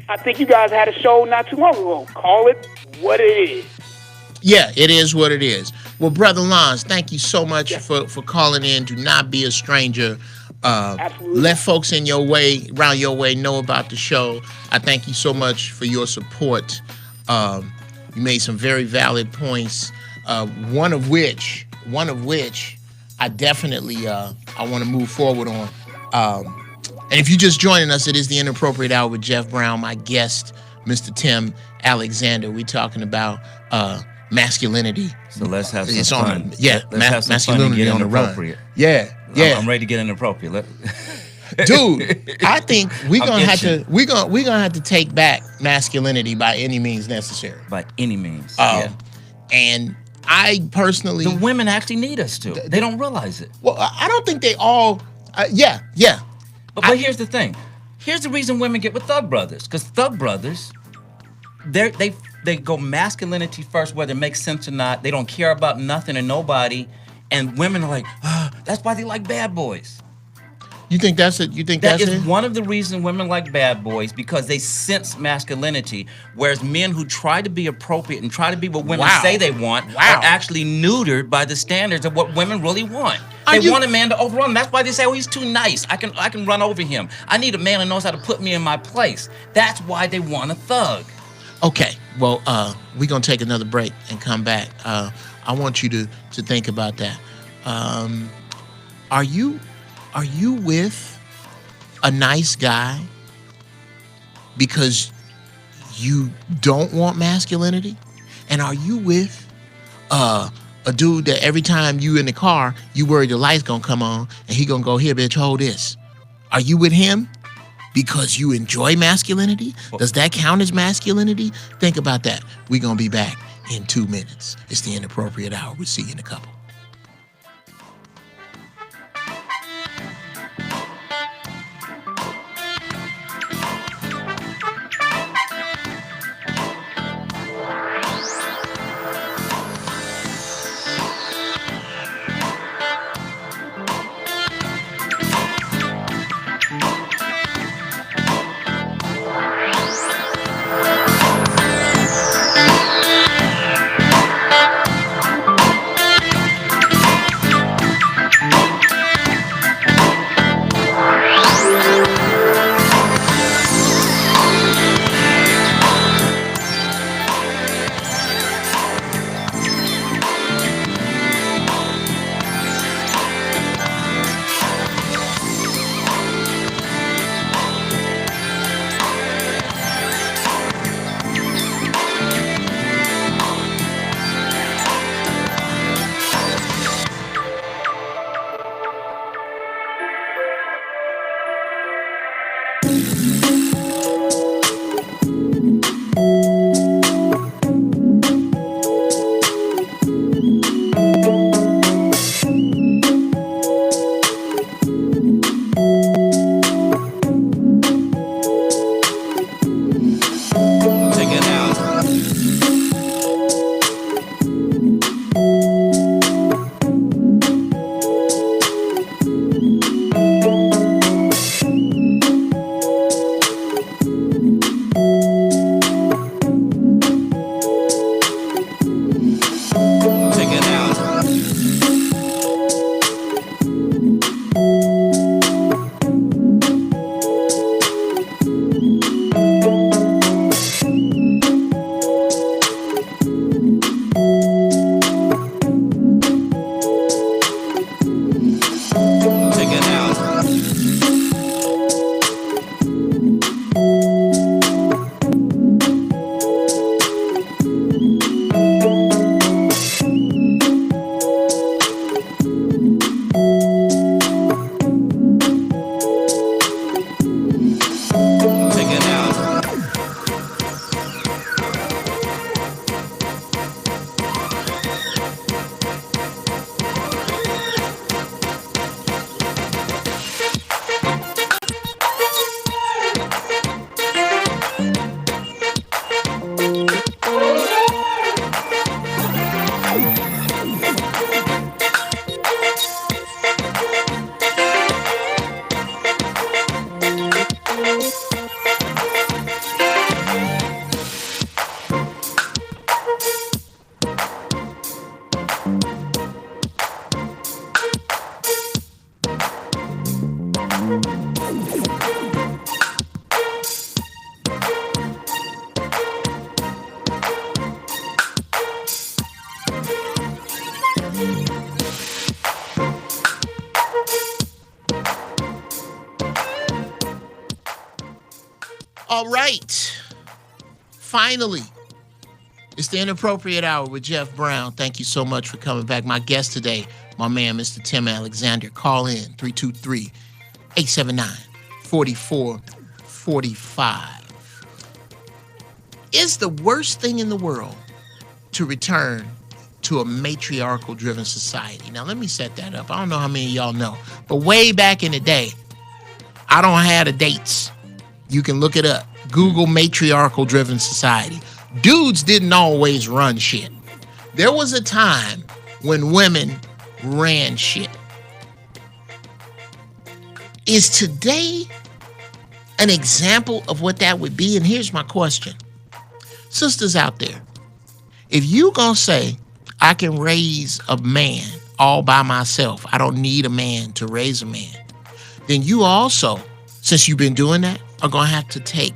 I think you guys had a show not too long ago, call it what it is. Yeah, it is what it is. Well, Brother Lons, thank you so much for calling in. Do not be a stranger. Let folks around your way know about the show. I thank you so much for your support. You made some very valid points. One of which I definitely I want to move forward on. And if you're just joining us, it is the Inappropriate Hour with Geoff Brown. My guest, Mr. Tim Alexander. We're talking about masculinity. So let's have some fun. Let's have some masculinity fun and get on the run. inappropriate. Yeah. I'm ready to get inappropriate. Dude, I think we're gonna have to take back masculinity by any means necessary. By any means. And I personally, the women actually need us to. They don't realize it. Well, I don't think they all. But here's the thing. Here's the reason women get with thug brothers. Because thug brothers, they go masculinity first, whether it makes sense or not. They don't care about nothing and nobody. And women are like, that's why they like bad boys. You think that's it? That is one of the reasons women like bad boys, because they sense masculinity, whereas men who try to be appropriate and try to be what women say they want are actually neutered by the standards of what women really want. They want a man to overrun them. That's why they say, oh, he's too nice. I can run over him. I need a man that knows how to put me in my place. That's why they want a thug. Okay, well, we're going to take another break and come back. I want you to think about that. Are you with a nice guy because you don't want masculinity? And are you with a dude that every time you in the car, you worry the light's gonna come on and he gonna go, here, bitch, hold this? Are you with him because you enjoy masculinity? Does that count as masculinity? Think about that. We're gonna be back in 2 minutes. It's the Inappropriate Hour. We'll see you in a couple. All right. Finally, it's the Inappropriate Hour with Geoff Brown. Thank you so much for coming back. My guest today, my man, Mr. Tim Alexander. Call in 323-879-4445. It's the worst thing in the world to return to a matriarchal-driven society. Now, let me set that up. I don't know how many of y'all know, but way back in the day, I don't have the dates. You can look it up. Google matriarchal-driven society. Dudes didn't always run shit. There was a time when women ran shit. Is today an example of what that would be? And here's my question. Sisters out there, if you gonna say, I can raise a man all by myself, I don't need a man to raise a man, then you also, since you've been doing that, are gonna have to take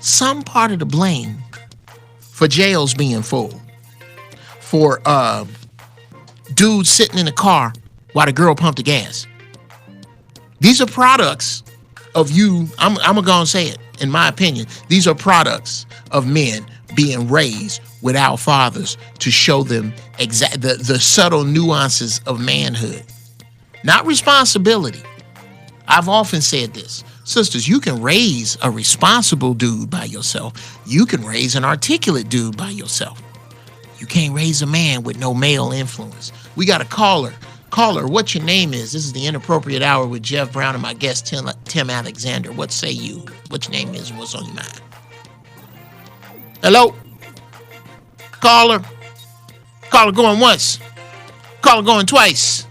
some part of the blame for jails being full, for dudes sitting in the car while the girl pumped the gas. These are products of you, I'm gonna say it, in my opinion, these are products of men being raised without fathers to show them the subtle nuances of manhood. Not responsibility. I've often said this. Sisters, you can raise a responsible dude by yourself. You can raise an articulate dude by yourself. You can't raise a man with no male influence. We got a caller. Caller, what your name is? This is the Inappropriate Hour with Geoff Brown and my guest, Tim Alexander. What say you? What your name is and what's on your mind? Hello? Caller? Caller going once. Caller going twice.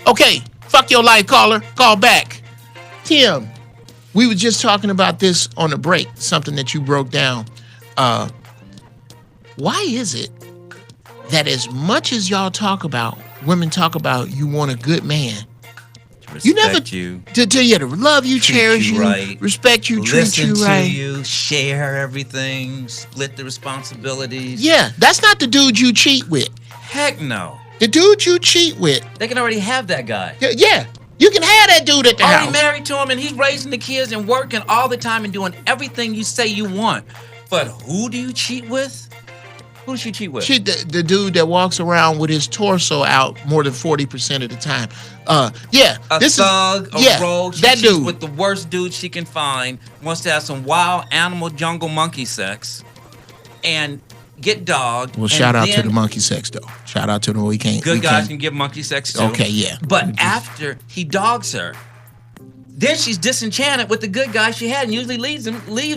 Okay, fuck your life, caller. Call back. Tim, we were just talking about this on the break, something that you broke down. Why is it that as much as y'all talk about, women talk about you want a good man, you never to tell you to love you, cherish you, right, respect you, treat you listen right, to you, share everything, split the responsibilities. Yeah, that's not the dude you cheat with. Heck no. The dude you cheat with, They can already have that guy. yeah, you can have that dude at the Already house. married to him, and he's raising the kids and working all the time and doing everything you say you want. But who do you cheat with? Who does she cheat with? The dude that walks around with his torso out more than 40% of the time. Yeah, A this thug, is a rogue. She that cheats dude with the worst dude she can find. Wants to have some wild animal jungle monkey sex, and get dogged. Well, shout out to the monkey sex though. Shout out to the we can't. Good guys can give monkey sex too. Okay, yeah. But after he dogs her, then she's disenchanted with the good guy she had, and usually leaves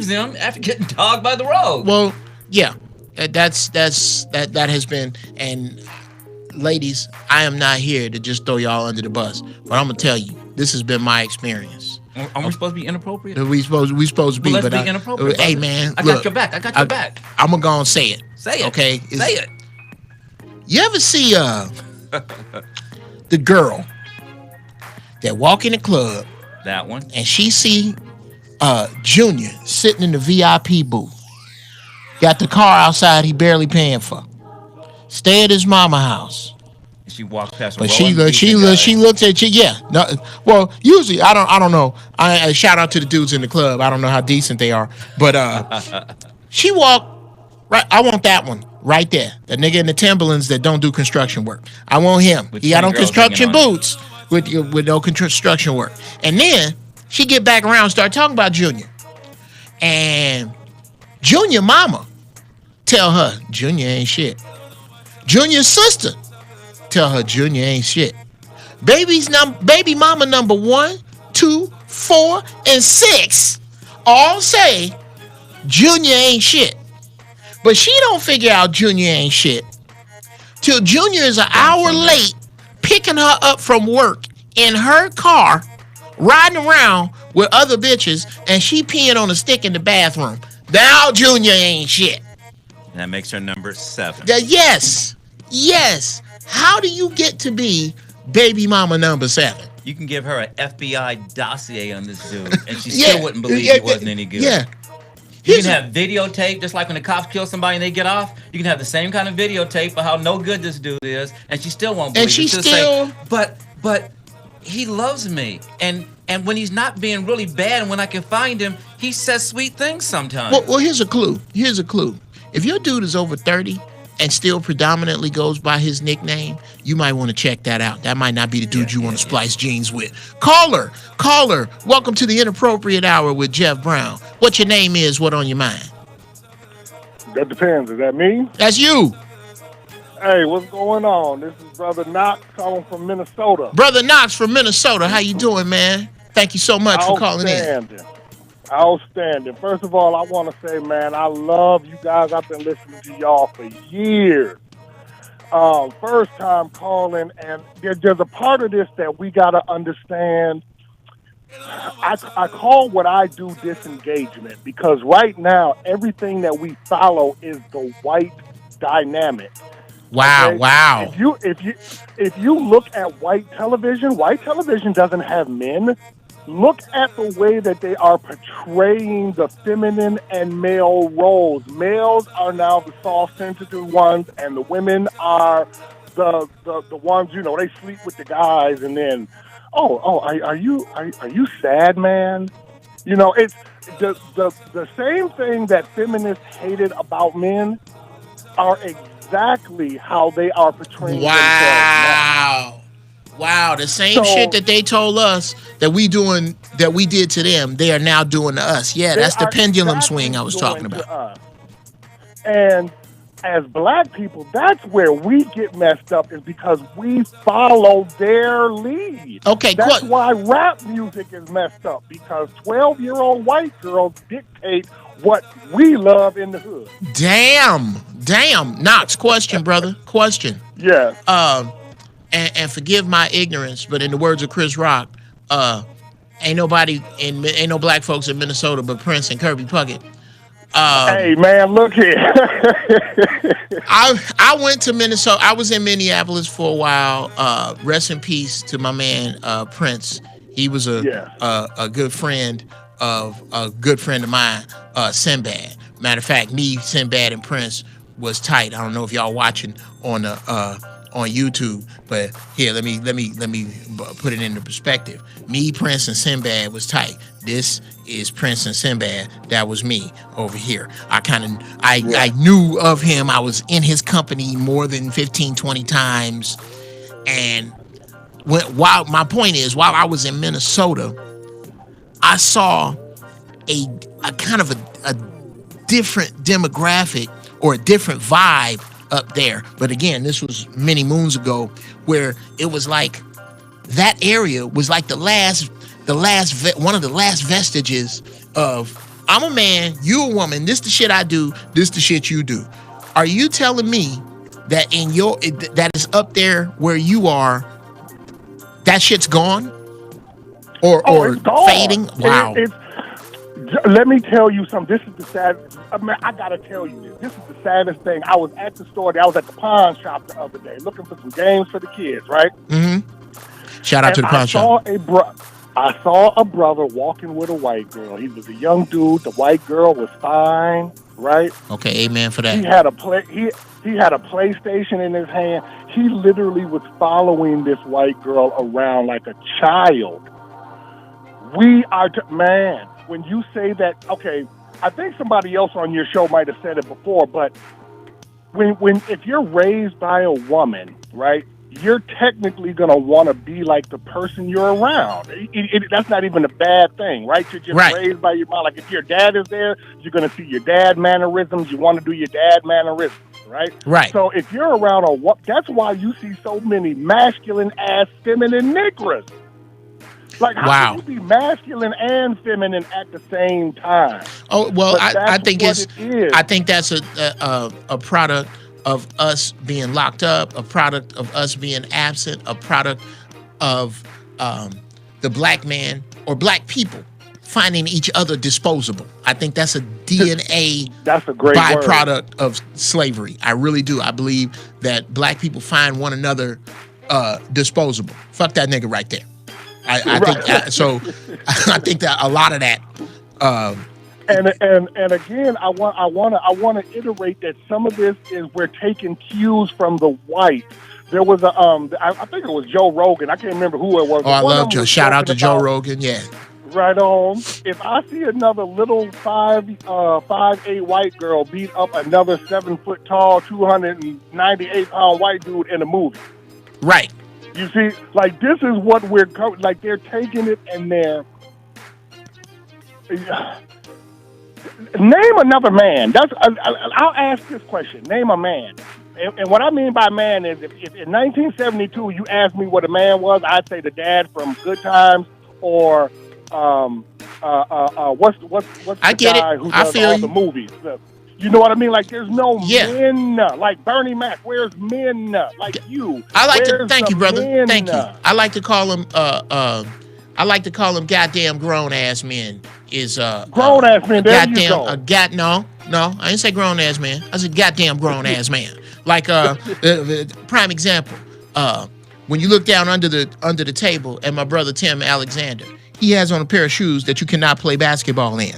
him after getting dogged by the rogue. Well, yeah, that has been. And ladies, I am not here to just throw y'all under the bus, but I'm gonna tell you, this has been my experience. Are we supposed to be inappropriate? We supposed to be, Well, let's but be inappropriate. hey man, I look, got your back. I got your back. I'm gonna go and say it. Say it. Okay, Say it. You ever see the girl that walk in the club That one. and she see Junior sitting in the VIP booth, got the car outside he barely paying for, stay at his mama house, She walks past. but she looks at you. Yeah, no, well, usually I don't know. I shout out to the dudes in the club. I don't know how decent they are, but she walked right. I want that one right there. The nigga in the Timberlands that don't do construction work. I want him. With He got 10 on girls construction hanging on him. boots with no construction work. And then she get back around and start talking about Junior. And Junior mama tell her Junior ain't shit. Junior's sister tell her Junior ain't shit. Baby mama number 1, 2, 4, and 6 all say Junior ain't shit. But she don't figure out Junior ain't shit till Junior is an hour late picking her up from work in her car, riding around with other bitches, and she peeing on a stick in the bathroom. Now Junior ain't shit. That makes her number 7. Yes. How do you get to be baby mama number 7? You can give her an FBI dossier on this dude, and she still wouldn't believe he wasn't any good. Yeah. You can have videotape, just like when the cops kill somebody and they get off. You can have the same kind of videotape for how no good this dude is, and she still won't believe And she it. She'll still- say, but he loves me, and when he's not being really bad, and when I can find him, he says sweet things sometimes. Well, here's a clue. If your dude is over 30 and still predominantly goes by his nickname, you might want to check that out. That might not be the dude you want to splice jeans with. Caller, welcome to the Inappropriate Hour with Geoff Brown. What your name is, what on your mind? That depends. Is that me? That's you. Hey, what's going on? This is Brother Knox calling from Minnesota. Brother Knox from Minnesota. How you doing, man? Thank you so much for calling in. Outstanding. First of all, I want to say, man, I love you guys. I've been listening to y'all for years. First time calling, and there's a part of this that we got to understand. I call what I do disengagement, because right now everything that we follow is the white dynamic. Wow, Okay? wow. If you look at white television doesn't have men. Look at the way that they are portraying the feminine and male roles. Males are now the soft, sensitive ones, and the women are the ones, they sleep with the guys, and then, are you sad, man? It's the same thing that feminists hated about men are exactly how they are portraying themselves now. Wow, the same shit that they told us that we did to them, they are now doing to us. Yeah, that's the pendulum swing I was talking about. And as black people, that's where we get messed up, is because we follow their lead. Okay, that's why rap music is messed up, because 12-year-old white girls dictate what we love in the hood. Damn. Knox, question, brother. Question. Yeah. And forgive my ignorance, but in the words of Chris Rock, ain't no black folks in Minnesota but Prince and Kirby Puckett. Hey man, look here. I went to Minnesota. I was in Minneapolis for a while. Rest in peace to my man Prince. He was a good friend of mine, Sinbad. Matter of fact, me, Sinbad, and Prince was tight. I don't know if y'all watching on YouTube, but here, let me put it into perspective. Me, Prince, and Sinbad was tight. This is Prince and Sinbad. That was me over here. I knew of him. I was in his company more than 15, 20 times. And while I was in Minnesota, I saw a kind of a different demographic or a different vibe up there. But again, this was many moons ago, where it was like that area was like one of the last vestiges of, I'm a man, you a woman, this the shit I do, this the shit you do. Are you telling me that that is up there where you are, that shit's gone? Or it's gone. Fading? Wow. Let me tell you something. This is the saddest. I gotta tell you this. This is the saddest thing. I was at the store. I was at the pawn shop the other day looking for some games for the kids. Right. Mm-hmm. Shout out to the pawn shop. I saw a brother walking with a white girl. He was a young dude. The white girl was fine. Right. Okay. Amen for that. He had a PlayStation in his hand. He literally was following this white girl around like a child. We are man. When you say that, okay, I think somebody else on your show might have said it before, but if you're raised by a woman, right, you're technically going to want to be like the person you're around. That's not even a bad thing, right? You're just raised by your mom. Like if your dad is there, you're going to see your dad mannerisms. You want to do your dad mannerisms, right? Right. So if you're around that's why you see so many masculine-ass feminine niggas. Like, how can you be masculine and feminine at the same time? Oh well, I think that's a product of us being locked up, a product of us being absent, a product of the black man or black people finding each other disposable. I think that's a DNA that's a great byproduct of slavery. I really do. I believe that black people find one another disposable. Fuck that nigga right there. I think so. I think that a lot of that. And again, I want to iterate that some of this is we're taking cues from the whites. There was I think it was Joe Rogan. I can't remember who it was. Oh, I love Joe. Shout out to Joe Rogan. Yeah. Right on. If I see another little 5'8" white girl beat up another 7 foot tall, 298 pound white dude in a movie, right? You see, like this is what we're like. They're taking it and they're name another man. I'll ask this question. Name a man. And what I mean by man is, if in 1972 you asked me what a man was, I'd say the dad from Good Times or what's the guy who does all the movies. You know what I mean? Like, there's no men like Bernie Mac. Where's men like you? I like to thank you, brother. Thank you. I like to call them. I like to call them goddamn grown ass men. Grown ass men? There you go. No, I didn't say grown ass man. I said goddamn grown ass man. Like prime example. When you look down under the table at my brother Tim Alexander, he has on a pair of shoes that you cannot play basketball in.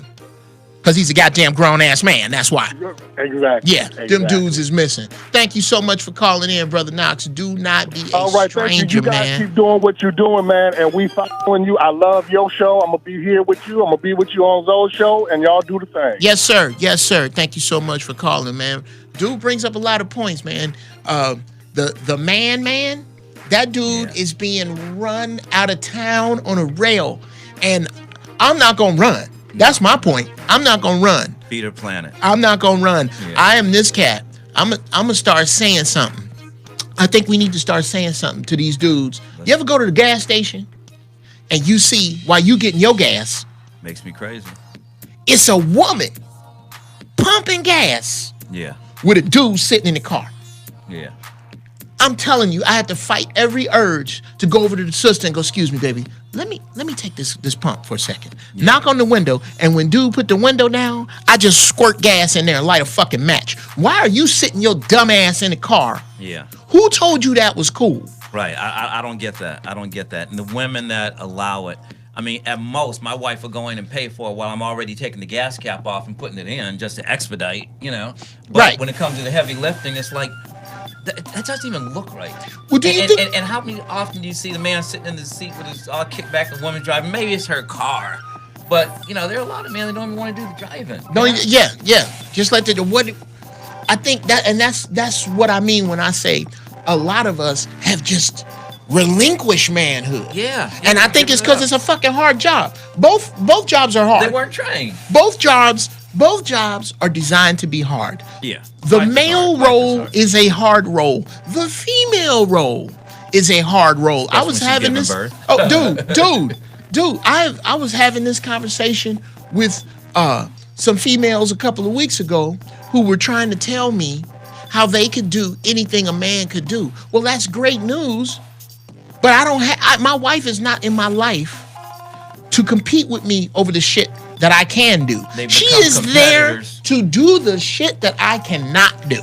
Because he's a goddamn grown-ass man. That's why. Exactly. Yeah, them dudes is missing. Thank you so much for calling in, Brother Knox. Do not be a stranger, you guys man. Keep doing what you're doing, man, and we following you. I love your show. I'm going to be here with you. I'm going to be with you on Zoe's show, and y'all do the thing. Yes, sir. Yes, sir. Thank you so much for calling, man. Dude brings up a lot of points, man. The man, that dude is being run out of town on a rail, and I'm not going to run. That's my point. I'm not going to run. Feeder planet. I'm not going to run. Yeah. I am this cat. I'm gonna start saying something. I think we need to start saying something to these dudes. You ever go to the gas station and you see while you getting your gas, Makes me crazy. it's a woman pumping gas Yeah. with a dude sitting in the car. Yeah. I'm telling you, I had to fight every urge to go over to the sister and go, excuse me, baby, let me take this pump for a second. Yeah. Knock on the window, and when dude put the window down, I just squirt gas in there and light a fucking match. Why are you sitting your dumb ass in the car? Yeah. Who told you that was cool? Right. I don't get that. I don't get that. And the women that allow it, I mean, at most, my wife will go in and pay for it while I'm already taking the gas cap off and putting it in just to expedite, you know. But right. When it comes to the heavy lifting, it's like, that doesn't even look right. Well, do you think? And how many often do you see the man sitting in the seat with his all kicked back, the woman driving? Maybe it's her car, but you know there are a lot of men that don't even want to do the driving. No, yeah. Just like what I think that, and that's what I mean when I say a lot of us have just relinquished manhood. Yeah. And I think it's because it's a fucking hard job. Both jobs are hard. They weren't trained. Both jobs are designed to be hard. Yeah. The male role is a hard role. The female role is a hard role. I was having this. Oh, dude. I was having this conversation with some females a couple of weeks ago who were trying to tell me how they could do anything a man could do. Well, that's great news, but I don't have. My wife is not in my life to compete with me over the shit that I can do. She is there to do the shit that I cannot do.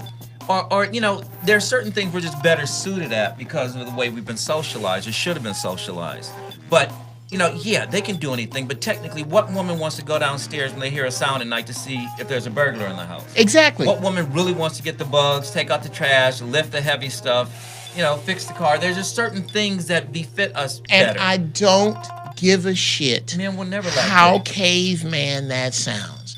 Or you know, there are certain things we're just better suited at because of the way we've been socialized or should have been socialized. But, you know, yeah, they can do anything, but technically, what woman wants to go downstairs when they hear a sound at night to see if there's a burglar in the house? Exactly. What woman really wants to get the bugs, take out the trash, lift the heavy stuff, you know, fix the car? There's just certain things that befit us better. And I don't give a shit man will never how caveman that sounds.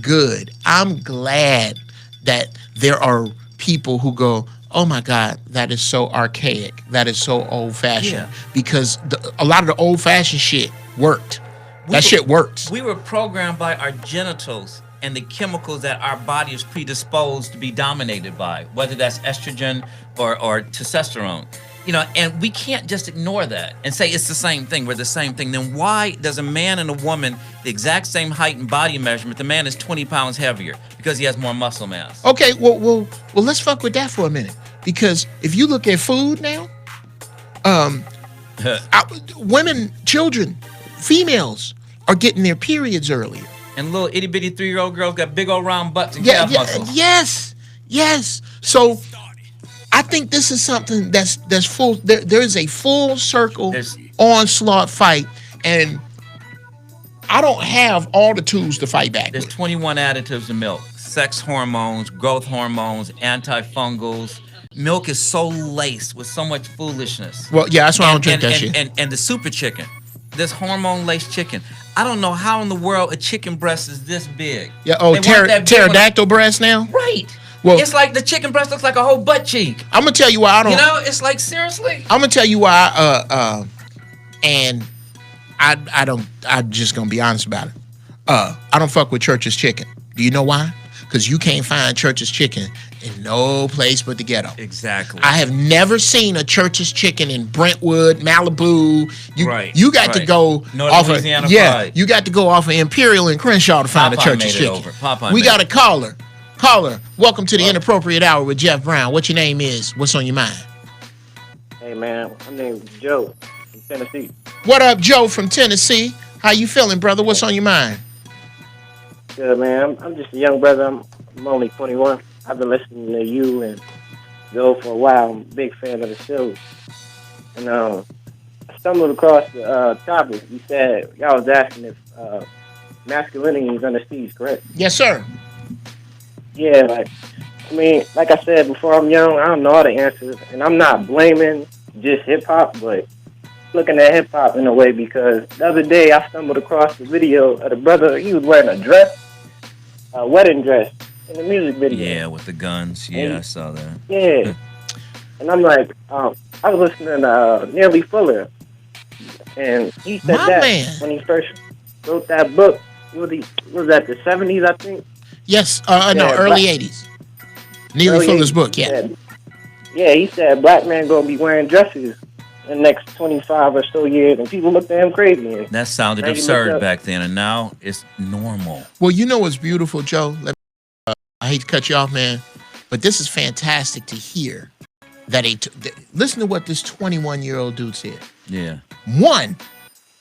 Good. I'm glad that there are people who go, oh my God, that is so archaic. That is so old-fashioned. Yeah. Because a lot of the old-fashioned shit worked. Shit works. We were programmed by our genitals and the chemicals that our body is predisposed to be dominated by, whether that's estrogen or testosterone. You know, and we can't just ignore that and say it's the same thing. We're the same thing. Then why does a man and a woman the exact same height and body measurement? The man is 20 pounds heavier because he has more muscle mass. Okay, well, let's fuck with that for a minute. Because if you look at food now, women, children, females are getting their periods earlier. And little itty bitty 3-year-old girls got big old round butts and calf muscles. Yes. So I think this is something that's full. There is a full circle onslaught fight, and I don't have all the tools to fight back. There's with. 21 additives in milk: sex hormones, growth hormones, antifungals. Milk is so laced with so much foolishness. Well, yeah, that's why I don't drink that shit. And the super chicken, this hormone-laced chicken. I don't know how in the world a chicken breast is this big. Yeah. Oh, pterodactyl breast now. Right. Well, it's like the chicken breast looks like a whole butt cheek. I'm gonna tell you why I don't. You know, it's like seriously. I'm gonna tell you why. And I don't. I'm just gonna be honest about it. I don't fuck with Church's chicken. Do you know why? Because you can't find Church's chicken in no place but the ghetto. Exactly. I have never seen a Church's chicken in Brentwood, Malibu. You got to go off Louisiana of you got to go off of Imperial and Crenshaw to find a Church's chicken. We got a caller. Caller, welcome to the Inappropriate Hour with Geoff Brown. What your name is? What's on your mind? Hey man, my name's Joe from Tennessee. What up, Joe from Tennessee? How you feeling, brother? What's on your mind? Good, man. I'm just a young brother. I'm only 21. I've been listening to you and Joe for a while. I'm a big fan of the show. And I stumbled across the topic. You said, y'all was asking if masculinity is under siege, correct? Yes, sir. Yeah, like I said before, I'm young. I don't know all the answers. And I'm not blaming just hip-hop, but looking at hip-hop in a way, because the other day I stumbled across the video of the brother. He was wearing a dress, a wedding dress, in the music video. Yeah, with the guns. Yeah, I saw that. Yeah. And I'm like, I was listening to Nearly Fuller, and he said when he first wrote that book. Was that the 70s, I think? Yes, no, early 80s. Neely Bro, Fuller's he book, yeah. said- yeah, he said black men gonna be wearing dresses in the next 25 or so years, and people looked at him crazy. And That sounded now you look absurd up- back then, and now it's normal. Well, you know what's beautiful, Joe? I hate to cut you off, man, but this is fantastic to hear that listen to what this 21-year-old dude said. Yeah. One,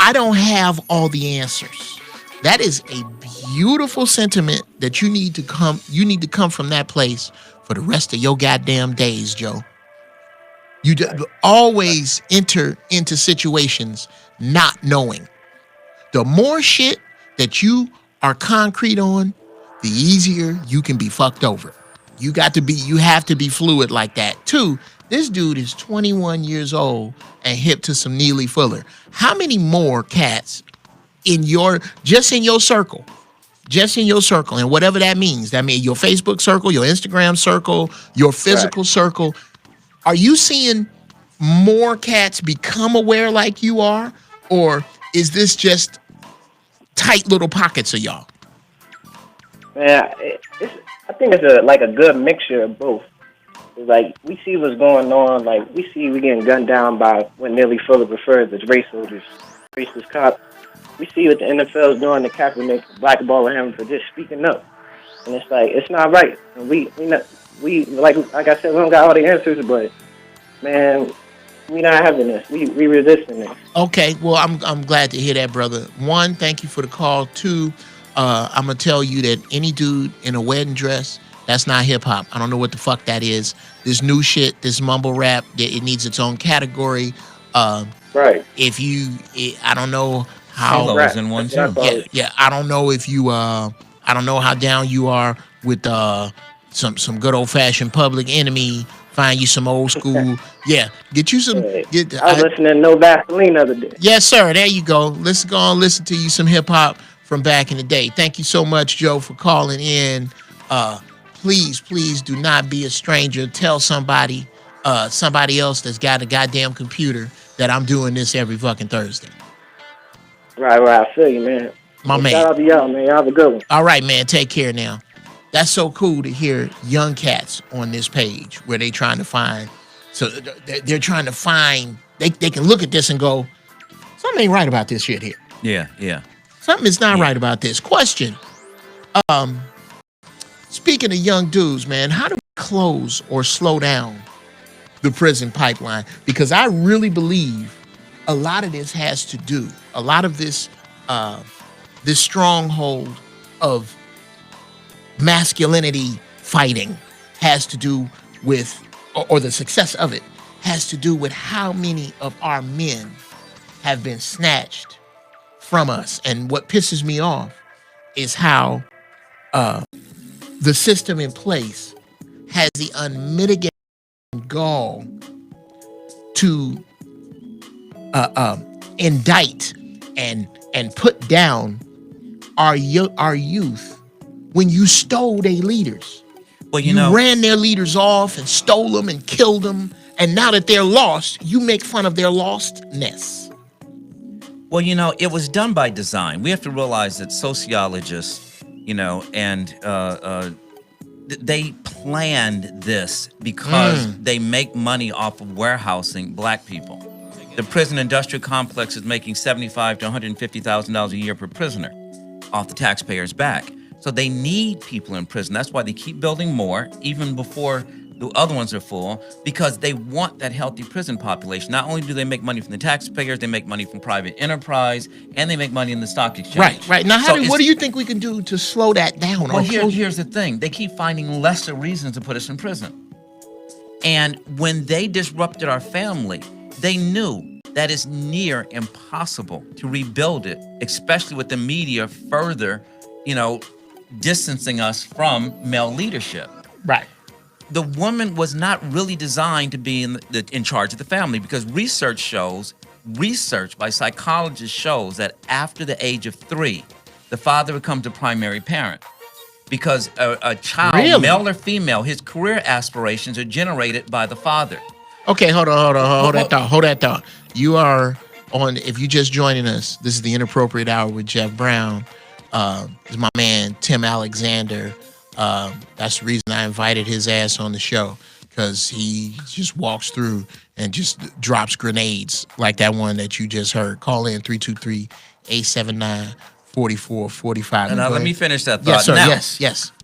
I don't have all the answers. That is a beautiful sentiment that you need to come from that place for the rest of your goddamn days, Joe. You always enter into situations not knowing. The more shit that you are concrete on, the easier you can be fucked over. You have to be fluid like that. Two, this dude is 21 years old and hip to some Neely Fuller. How many more cats in your circle, and whatever that means, your Facebook circle, your Instagram circle, your physical circle, are you seeing more cats become aware like you are, or is this just tight little pockets of y'all? Man, I think it's a good mixture of both. It's like, we see what's going on. Like, we getting gunned down by what Neely Fuller refers as race soldiers, racist cops. We see what the NFL is doing to Kaepernick, blackballing him for just speaking up. And it's like, it's not right. And we like I said, we don't got all the answers, but man, we not having this. We resisting this. Okay, well, I'm glad to hear that, brother. One, thank you for the call. Two, I'm gonna tell you that any dude in a wedding dress, that's not hip hop. I don't know what the fuck that is. This new shit, this mumble rap, it needs its own category. Right. I don't know how. Halos in one too. Yeah. I don't know if you. I don't know how down you are with some good old fashioned Public Enemy. Find you some old school. Yeah, get you some. I was listening to No Vaseline the other day. Yes, sir. There you go. Let's go on. Listen to you some hip hop from back in the day. Thank you so much, Joe, for calling in. Please do not be a stranger. Tell somebody else that's got a goddamn computer that I'm doing this every fucking Thursday. Right. I feel you, man. My man. Shout out to y'all, man. Y'all have a good one. All right, man. Take care now. That's so cool to hear young cats on this page where they trying to find. So they're trying to find. They can look at this and go, something ain't right about this shit here. Yeah. Something is not right about this. Question. Speaking of young dudes, man, how do we close or slow down the prison pipeline? Because I really believe a lot of this has to do, a lot of this stronghold of masculinity fighting has to do with, or the success of it has to do with how many of our men have been snatched from us. And what pisses me off is how the system in place has the unmitigated gall to indict and put down our youth when you stole their leaders. Well, you ran their leaders off and stole them and killed them, and now that they're lost, you make fun of their lostness. Well, it was done by design. We have to realize that sociologists, and they planned this because they make money off of warehousing black people. The prison industrial complex is making $75,000 to $150,000 a year per prisoner off the taxpayers' back. So they need people in prison. That's why they keep building more, even before the other ones are full, because they want that healthy prison population. Not only do they make money from the taxpayers, they make money from private enterprise, and they make money in the stock exchange. Right. Now, what do you think we can do to slow that down? Well, here's the thing. They keep finding lesser reasons to put us in prison. And when they disrupted our family, they knew that it's near impossible to rebuild it, especially with the media further, distancing us from male leadership. Right. The woman was not really designed to be in charge of the family, because research by psychologists shows that after the age of 3, the father becomes a primary parent, because a child, really? Male or female, his career aspirations are generated by the father. Okay, hold that thought. You are on, if you just joining us, this is the Inappropriate Hour with Geoff Brown. This is my man, Tim Alexander. That's the reason I invited his ass on the show, because he just walks through and just drops grenades like that one that you just heard. Call in 323-879-4445. And now let me finish that thought. Yes, sir. Now,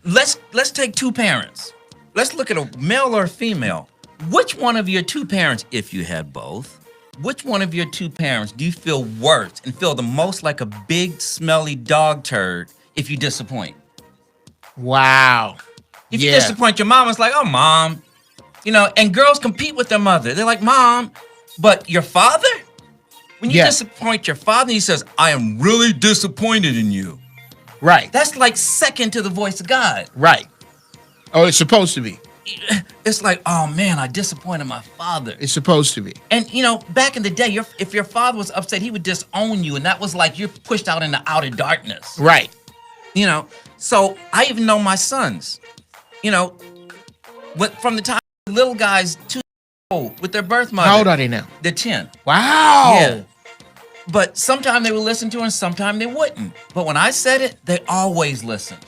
Yes. Let's take two parents. Let's look at a male or a female. Which one of your two parents, if you had both, which one of your two parents do you feel worse and feel the most like a big, smelly dog turd if you disappoint? Wow. If you disappoint your mom, it's like, oh, mom. You know, and girls compete with their mother. They're like, mom, but your father? When you disappoint your father, he says, I am really disappointed in you. Right. That's like second to the voice of God. Right. Oh, it's supposed to be. It's like, oh man, I disappointed my father. It's supposed to be. And you know, back in the day, if your father was upset, he would disown you, and that was like you're pushed out into outer darkness. Right. You know, so I even know my sons. You know, from the time the little guys 2 years old with their birth mother. How old are they now? They're 10. Wow. Yeah. But sometimes they would listen to it, and sometimes they wouldn't. But when I said it, they always listened.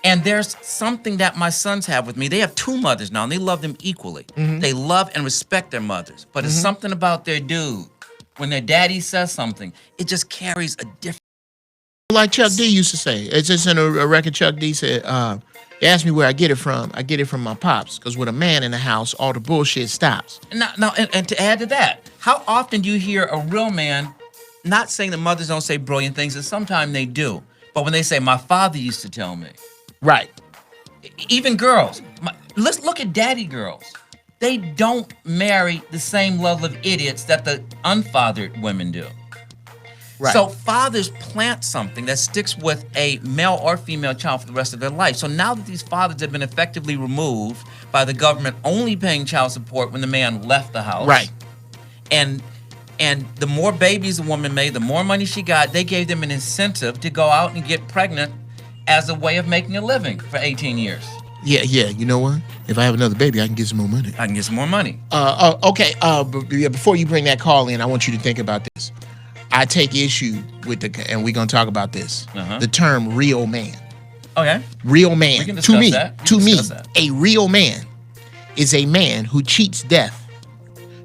And there's something that my sons have with me. They have 2 mothers now, and they love them equally. Mm-hmm. They love and respect their mothers. But it's something about their dude. When their daddy says something, it just carries a different... Like Chuck D used to say. It's just in a record. Chuck D said, he asked me where I get it from. I get it from my pops. Because with a man in the house, all the bullshit stops. Now, and to add to that, how often do you hear a real man, not saying that mothers don't say brilliant things, and sometimes they do. But when they say, my father used to tell me... Right. Even girls. Let's look at daddy girls. They don't marry the same level of idiots that the unfathered women do. Right. So fathers plant something that sticks with a male or female child for the rest of their life. So now that these fathers have been effectively removed by the government only paying child support when the man left the house. Right. And the more babies a woman made, the more money she got, they gave them an incentive to go out and get pregnant as a way of making a living for 18 years. Yeah. You know what? If I have another baby, I can get some more money. I can get some more money. Okay. Before you bring that call in, I want you to think about this. I take issue with and we're gonna talk about this. The term "real man." Okay. Real man. We can discuss that. To me, a real man is a man who cheats death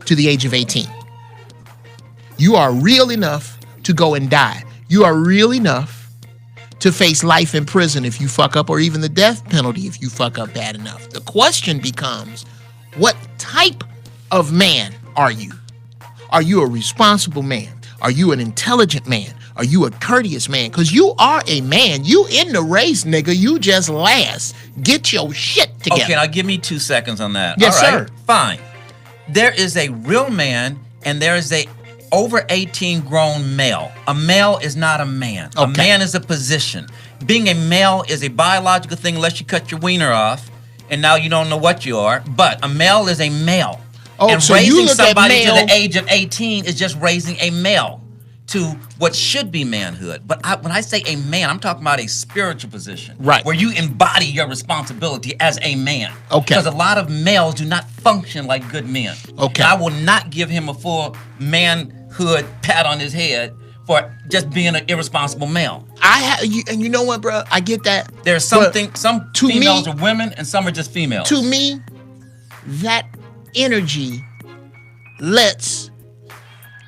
to the age of 18. You are real enough to go and die. You are real enough to face life in prison if you fuck up, or even the death penalty if you fuck up bad enough. The question becomes, what type of man are you? Are you a responsible man? Are you an intelligent man? Are you a courteous man? Because you are a man. You in the race, nigga. You just last. Get your shit together. Okay, now give me 2 seconds on that. Yes, all right, sir. Fine. There is a real man, and there is a over 18 grown male. A male is not a man. Okay. A man is a position. Being a male is a biological thing unless you cut your wiener off, and now you don't know what you are. But a male is a male. Oh, and so raising you look somebody at male... to the age of 18 is just raising a male to what should be manhood. But when I say a man, I'm talking about a spiritual position. Right. Where you embody your responsibility as a man. Okay. Because a lot of males do not function like good men. Okay. And I will not give him a full pat on his head for just being an irresponsible male. And you know what, bro? I get that. There's some females are women and some are just females. To me, that energy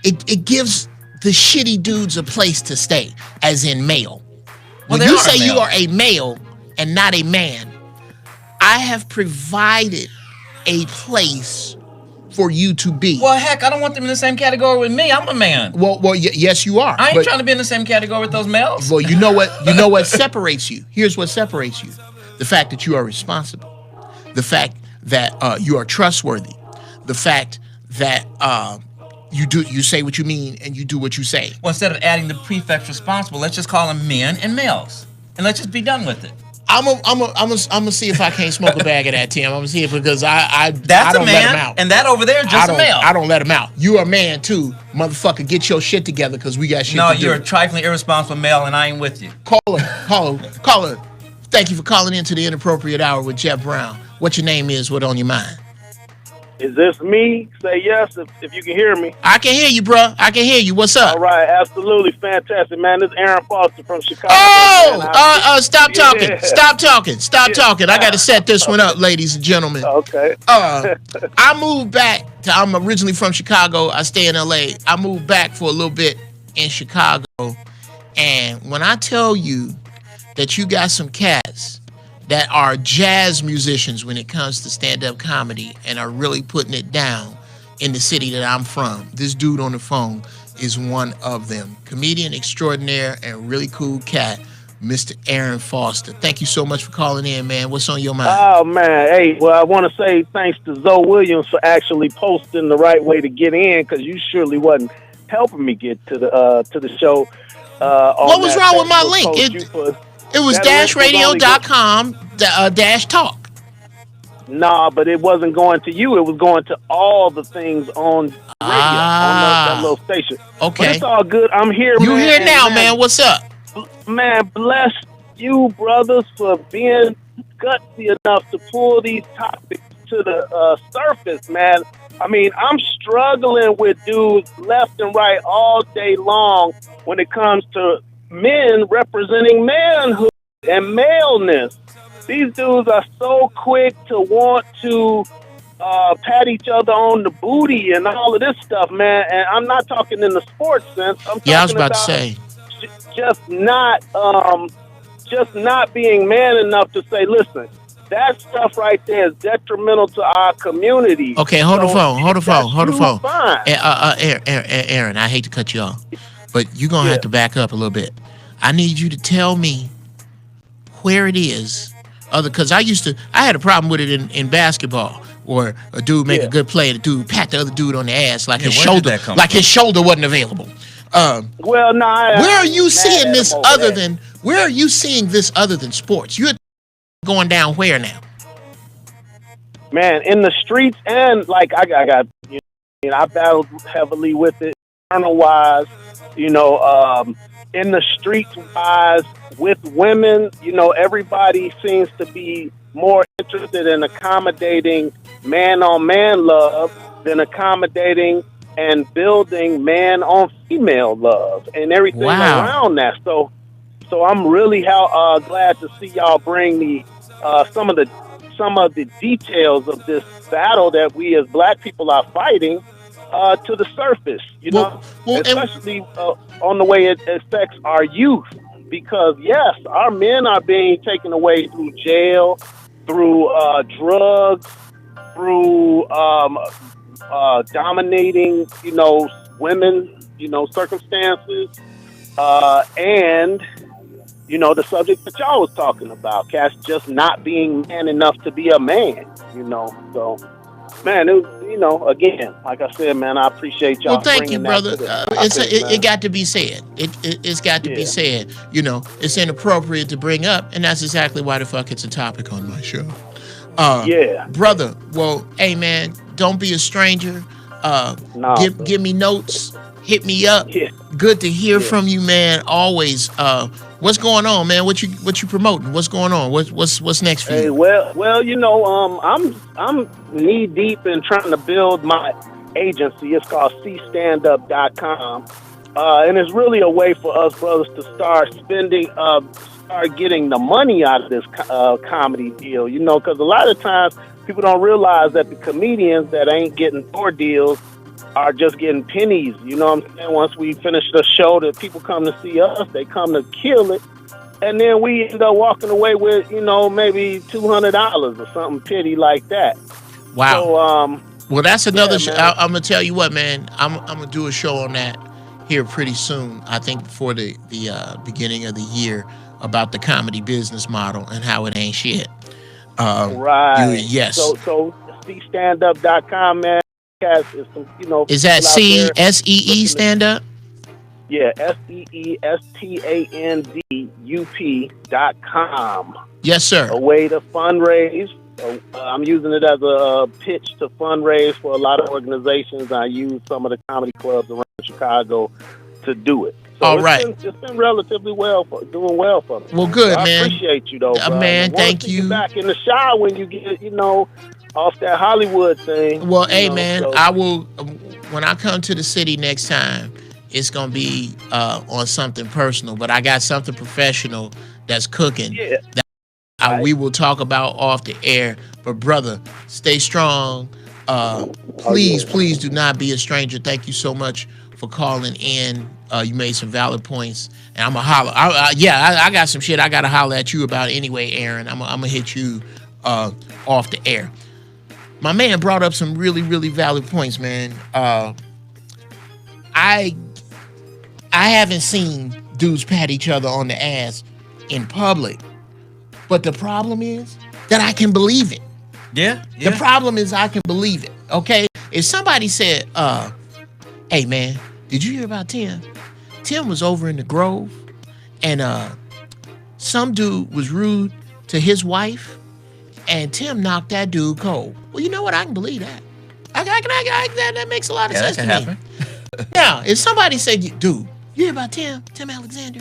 it gives the shitty dudes a place to stay, as in male. When you say you are a male and not a man, I have provided a place for you to be. Well, heck, I don't want them in the same category with me. I'm a man. Well, yes, you are. I ain't trying to be in the same category with those males. Well, you know what? You know what separates you. Here's what separates you: the fact that you are responsible, the fact that you are trustworthy, the fact that you say what you mean and you do what you say. Well, instead of adding the prefix responsible, let's just call them men and males, and let's just be done with it. I'm gonna see if I can't smoke a bag of that, Tim. I'm gonna see it because that's I don't a man, let him out. And that over there is just a male. I don't let him out. You are a man too, motherfucker. Get your shit together because we got shit to do. No, you're a trifling, irresponsible male, and I ain't with you. Caller. Thank you for calling into the Inappropriate Hour with Geoff Brown. What your name is? What on your mind? Is this me? Say yes if you can hear me. I can hear you, bro. I can hear you. What's up? All right, absolutely fantastic, man. This is Aaron Foster from Chicago. Oh, stop talking. Stop talking. Stop talking. I got to set this one up, ladies and gentlemen. Okay. I moved back I'm originally from Chicago. I stay in LA. I moved back for a little bit in Chicago. And when I tell you that you got some cats that are jazz musicians when it comes to stand-up comedy and are really putting it down in the city that I'm from, this dude on the phone is one of them. Comedian extraordinaire and really cool cat, Mr. Aaron Foster. Thank you so much for calling in, man. What's on your mind? Oh, man. Hey, well, I want to say thanks to Zoe Williams for actually posting the right way to get in, because you surely wasn't helping me get to the show. What was wrong with my link? It was dashradio.com, DASHTALK. Nah, but it wasn't going to you. It was going to all the things on radio, on that little station. Okay. But it's all good. I'm here, You man. here now, man. What's up? Man, bless you, brothers, for being gutsy enough to pull these topics to the surface, man. I mean, I'm struggling with dudes left and right all day long when it comes to men representing manhood and maleness. These dudes are so quick to want to pat each other on the booty and all of this stuff, man. And I'm not talking in the sports sense. I'm talking I was about to say. Just not being man enough to say, listen, that stuff right there is detrimental to our community. Okay, hold the phone. Fine. Aaron, I hate to cut you off, but you're going to have to back up a little bit. I need you to tell me where it is. Because I had a problem with it in basketball, where a dude make a good play and a dude pat the other dude on the ass like his shoulder wasn't available. Well, no. Where are you seeing this other than? Where are you seeing this other than sports? You're going down where now? Man, in the streets, and like I got, I battled heavily with it, journal-wise, in the streets wise with women. Everybody seems to be more interested in accommodating man-on-man love than accommodating and building man-on-female love and everything around that. So I'm really glad to see y'all bring the some of the details of this battle that we as black people are fighting to the surface, especially on the way it affects our youth. Because, yes, our men are being taken away through jail, through drugs, through dominating, women, circumstances, and, the subject that y'all was talking about, cats just not being man enough to be a man, so... Man, it was, again, like I said, man, I appreciate y'all. Well, thank you, brother. It got to be said. It's got to be said. It's inappropriate to bring up, and that's exactly why the fuck it's a topic on my show. Brother. Well, hey, man, don't be a stranger. Give me notes. Hit me up. Yeah. Good to hear from you, man. Always. What's going on, man? What you promoting? What's going on? What's next for you? Hey, well, I'm knee deep in trying to build my agency. It's called cstandup.com, and it's really a way for us brothers to start getting the money out of this comedy deal. Because a lot of times people don't realize that the comedians that ain't getting tour deals are just getting pennies. You know what I'm saying? Once we finish the show, that people come to see us, they come to kill it, and then we end up walking away with, maybe $200 or something petty like that. Wow. So, well, that's another. I'm gonna tell you what, man. I'm gonna do a show on that here pretty soon. I think before the beginning of the year, about the comedy business model and how it ain't shit. Right. Yes. So cstandup.com, man. Is that CSEE stand up? Yeah, SEESTANDUP.com. Yes, sir. A way to fundraise. I'm using it as a pitch to fundraise for a lot of organizations. I use some of the comedy clubs around Chicago to do it. So it's been relatively doing well for me. Well, good, man. I appreciate you, though, bro. Man, thank you. Back in the shower when you get, off that Hollywood thing. Well, you hey, know, man, so- I will, when I come to the city next time, it's going to be on something personal, but I got something professional that's cooking. Yeah. That we will talk about off the air. But, brother, stay strong. Please do not be a stranger. Thank you so much for calling in. You made some valid points. And I'm going to holler. I got some shit I got to holler at you about anyway, Aaron. I'm going to hit you off the air. My man brought up some really, really valid points, man. I haven't seen dudes pat each other on the ass in public. But the problem is that I can believe it. Yeah. The problem is I can believe it, okay? If somebody said, hey, man, did you hear about Tim? Tim was over in the Grove, and some dude was rude to his wife, and Tim knocked that dude cold. Well, you know what? I can believe that. That makes a lot of sense to me. Now, if somebody said, dude, you hear about Tim Alexander?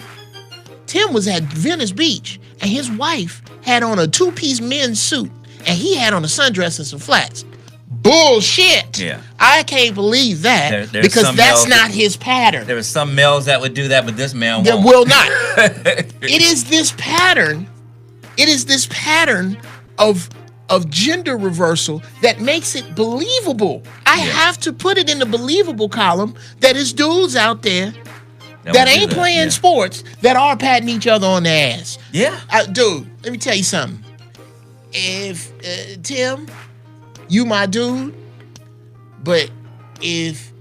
Tim was at Venice Beach, and his wife had on a two-piece men's suit, and he had on a sundress and some flats. Bullshit. Yeah. I can't believe that There's because some that's males not his pattern. There are some males that would do that, but this man That won't. will not. It is this pattern. It is this pattern of gender reversal that makes it believable. I have to put it in the believable column that is dudes out there that ain't playing sports that are patting each other on the ass. Yeah. Dude, let me tell you something. If Tim, you my dude, but if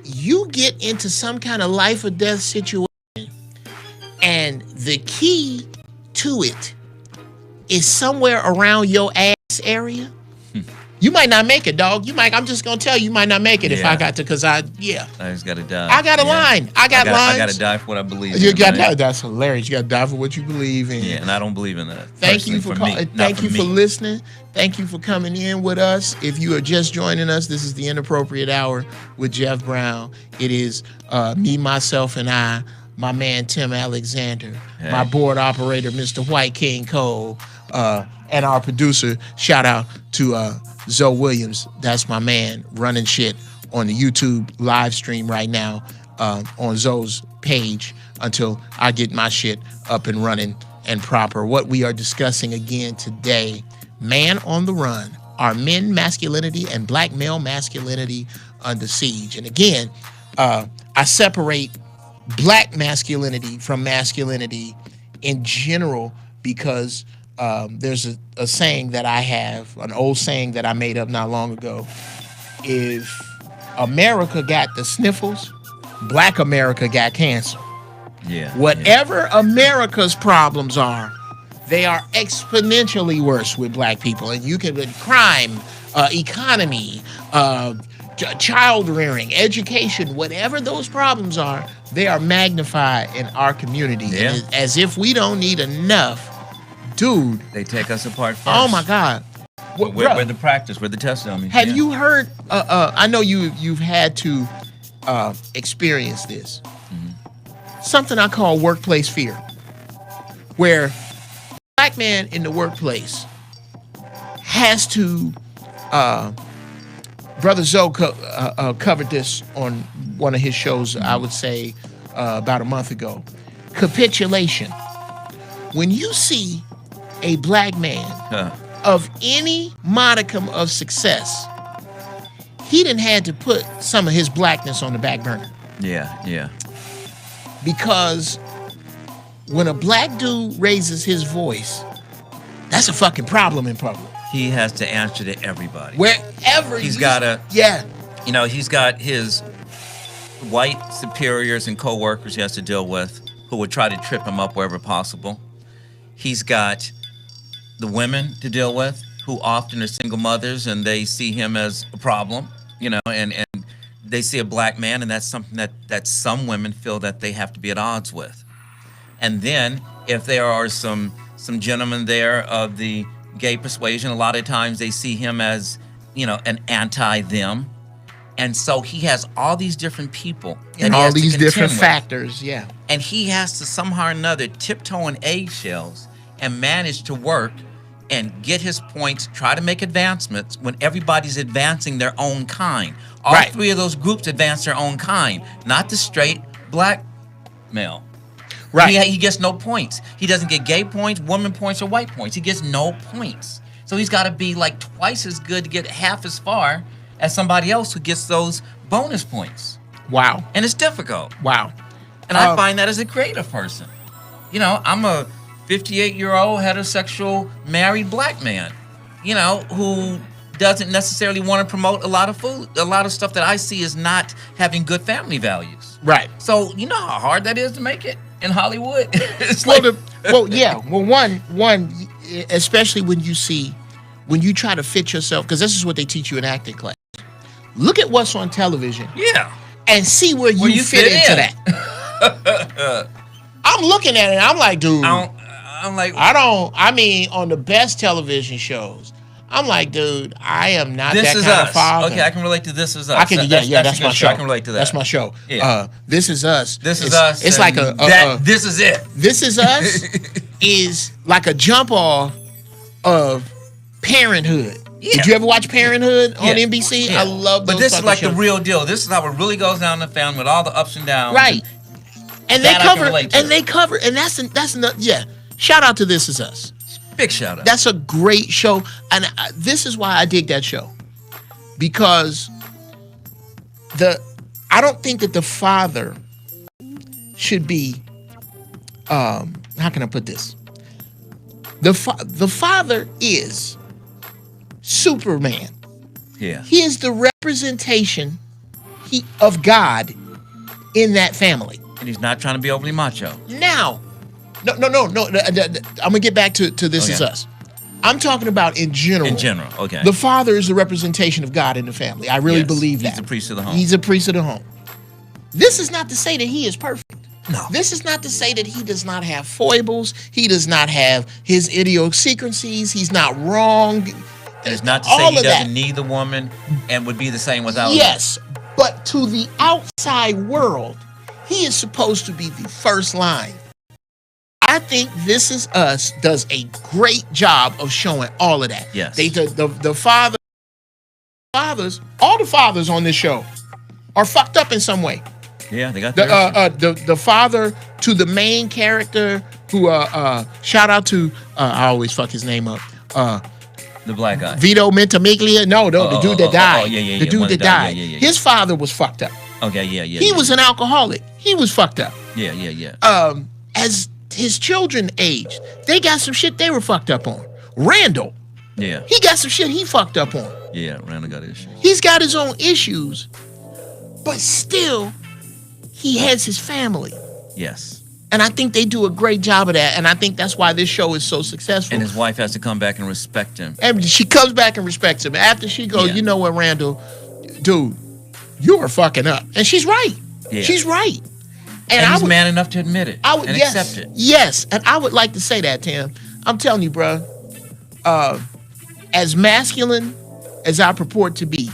you get into some kind of life or death situation and the key to it is somewhere around your ass area, you might not make it, dog. I'm just gonna tell you might not make it if I got to, I just gotta die. I got a line. I got lines. I gotta die for what I believe You in. got right? that's hilarious. You got to die for what you believe in. Yeah, and I don't believe in that. Thank you for me, thank you for listening. Thank you for coming in with us. If you are just joining us, this is the Inappropriate Hour with Geoff Brown. It is me, myself, and I, my man Tim Alexander, my board operator Mr. White King Cole, and our producer. Shout out to Zoe Williams. That's my man running shit on the YouTube live stream right now on Zoe's page until I get my shit up and running and proper. What we are discussing again today, Man on the Run, are men masculinity and black male masculinity under siege. And again, I separate black masculinity from masculinity in general because there's a saying that I have, an old saying that I made up not long ago. If America got the sniffles, black America got cancer. Yeah. Whatever America's problems are, they are exponentially worse with black people. And you can, crime, economy, child rearing, education, whatever those problems are, they are magnified in our community. Yeah. And as if we don't need enough, dude. They take us apart first. Oh my God. We're the practice. We're the test dummies. Have you heard? I know you've had to experience this. Something I call workplace fear, where black man in the workplace has to. Brother Zoe covered this on one of his shows. I would say about a month ago. Capitulation. When you see a black man of any modicum of success, he done had to put some of his blackness on the back burner. Yeah. Because when a black dude raises his voice, that's a fucking problem in public. He has to answer to everybody. Wherever he's got to. Yeah. You know, he's got his white superiors and co-workers he has to deal with who would try to trip him up wherever possible. He's got the women to deal with who often are single mothers and they see him as a problem, you know, and they see a black man and that's something that some women feel that they have to be at odds with. And then if there are some gentlemen there of the gay persuasion, a lot of times they see him as, you know, an anti-them. And so he has all these different people. And all these different factors, yeah. And he has to somehow or another tiptoe on eggshells and manage to work and get his points, try to make advancements when everybody's advancing their own kind. All Right. three of those groups advance their own kind, not the straight black male. Right. He gets no points. He doesn't get gay points, woman points, or white points. He gets no points. So he's got to be like twice as good to get half as far as somebody else who gets those bonus points. Wow. And it's difficult. Wow. And I find that as a creative person. You know, I'm a 58-year-old heterosexual married black man, you know, who doesn't necessarily want to promote a lot of food, a lot of stuff that I see as not having good family values. Right. So you know how hard that is to make it in Hollywood. It's Well, like, yeah. Well, one, especially when you try to fit yourself, because this is what they teach you in acting class. Look at what's on television yeah. and see where you fit into in. that. I'm looking at it, and I'm like, dude. I'm like, I mean, on the best television shows, I'm like, dude, I am not This that Is kind Us. of father. Okay, I can relate to This Is Us. I can, that's a my good show. I can relate to that. That's my show. Yeah. This Is Us. This Is Us. It's like This Is It. This Is Us is like a jump off of Parenthood. Yeah. Did you ever watch Parenthood on Yeah. NBC? Yeah. I love those But this is fucking like shows. the real deal. This is how it really goes down in the family with all the ups and downs. Right. And That I can relate to. and that's not, yeah. Shout out to This Is Us. Big shout out. That's a great show, and this is why I dig that show, because I don't think that the father should be, how can I put this? The father is Superman. Yeah. He is the representation of God in that family. And he's not trying to be overly macho. Now, no. I'm gonna get back to This Is Okay. Us. I'm talking about in general. In general, okay. The father is the representation of God in the family. I really Yes, believe that. he's the priest of the home. He's a priest of the home. This is not to say that he is perfect. No. This is not to say that he does not have foibles. He does not have his idiosyncrasies. He's not wrong. And it's not to all say he of doesn't that. need the woman and would be the same without Yes, but to the outside world, he is supposed to be the first line. I think This Is Us does a great job of showing all of that. Yes. The fathers, all the fathers on this show are fucked up in some way. Yeah, they got their The father to the main character who shout out to I always fuck his name up. the black guy. Vito Mentimiglia. No, the dude that died. yeah, the dude one that that died. died. Yeah. His father was fucked up. Okay, yeah. He was an alcoholic. He was fucked up. Yeah. As his children aged, they got some shit they were fucked up on. Randall, Yeah. he got some shit he fucked up on. Yeah, Randall got issues. He's got his own issues, but still, he has his family. Yes. And I think they do a great job of that. And I think that's why this show is so successful. And his wife has to come back and respect him. And she comes back and respects him. After she goes, Yeah. you know what, Randall, dude, you are fucking up. And she's right. Yeah. She's right. And I he's would, man enough to admit it and yes, accept it. Yes. And I would like to say that, Tim. I'm telling you, bro, as masculine as I purport to be,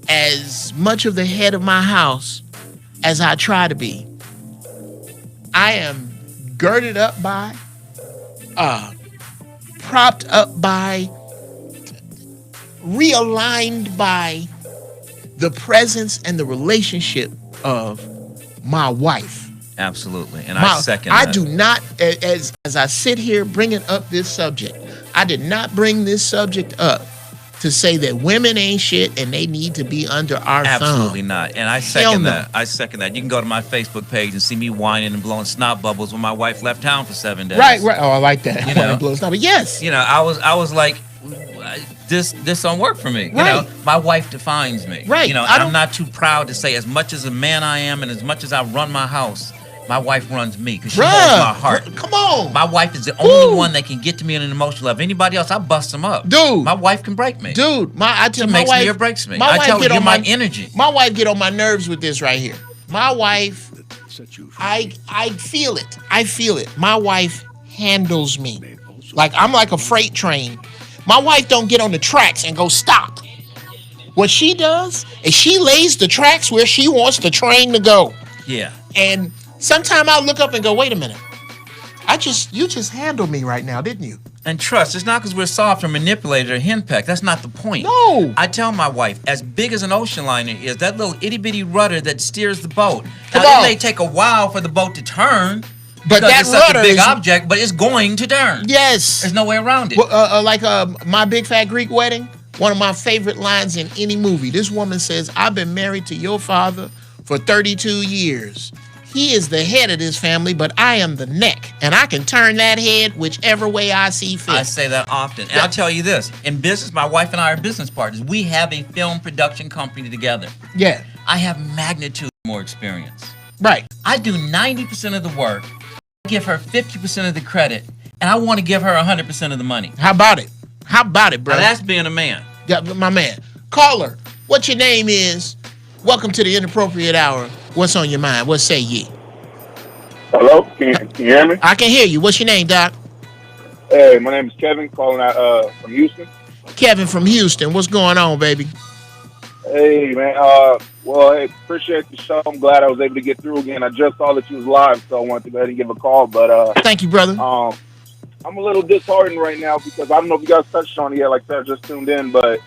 as much of the head of my house as I try to be, I am girded up by, propped up by, realigned by the presence and the relationship of my wife. Absolutely. And I second that. I do not, as I sit here bringing up this subject, I did not bring this subject up to say that women ain't shit and they need to be under our Absolutely thumb. not. And I Hell second no. that. I second that. You can go to my Facebook page and see me whining and blowing snot bubbles when my wife left town for 7 days. Right. Oh, I like that. You know? But yes. You know, I was like, this don't work for me. You know, my wife defines me. Right. You know, and I'm not too proud to say, as much as a man I am and as much as I run my house, my wife runs me because she holds my heart. Come on. My wife is the only one that can get to me on an emotional level. Anybody else, I bust them up. Dude. My wife can break me. Dude, I tell She my makes wife, me or breaks me. My I wife tell her, get you're on my energy. My wife get on my nerves with this right here. My wife, I feel it. I feel it. My wife handles me like I'm like a freight train. My wife don't get on the tracks and go stop. What she does is she lays the tracks where she wants the train to go. Yeah. And sometimes I'll look up and go, wait a minute. You just handled me right now, didn't you? And trust, it's not because we're soft or manipulated or henpecked. That's not the point. No. I tell my wife, as big as an ocean liner is, that little itty-bitty rudder that steers the boat. Come Now, on. it may take a while for the boat to turn, But because that it's such rudder a big is- object, but it's going to turn. Yes. There's no way around it. Well, like My Big Fat Greek Wedding, one of my favorite lines in any movie. This woman says, I've been married to your father for 32 years. He is the head of this family, but I am the neck, and I can turn that head whichever way I see fit. I say that often. And I'll tell you this. In business, my wife and I are business partners. We have a film production company together. Yeah, I have magnitude more experience. right. I do 90% of the work, I give her 50% of the credit, and I want to give her 100% of the money. How about it? How about it, bro? Now that's being a man. Yeah, my man. Caller, what your name is? Welcome to the Inappropriate Hour. What's on your mind? What say ye? Hello, can you hear me? I can hear you. What's your name, Doc? Hey, my name is Kevin, calling out from Houston. Kevin from Houston. What's going on, baby? Hey, man. Well, hey, appreciate the show. I'm glad I was able to get through again. I just saw that you was live, so I wanted to go ahead and give a call. But Thank you, brother. I'm a little disheartened right now because I don't know if you guys touched on it yet. Like I said, I just tuned in, but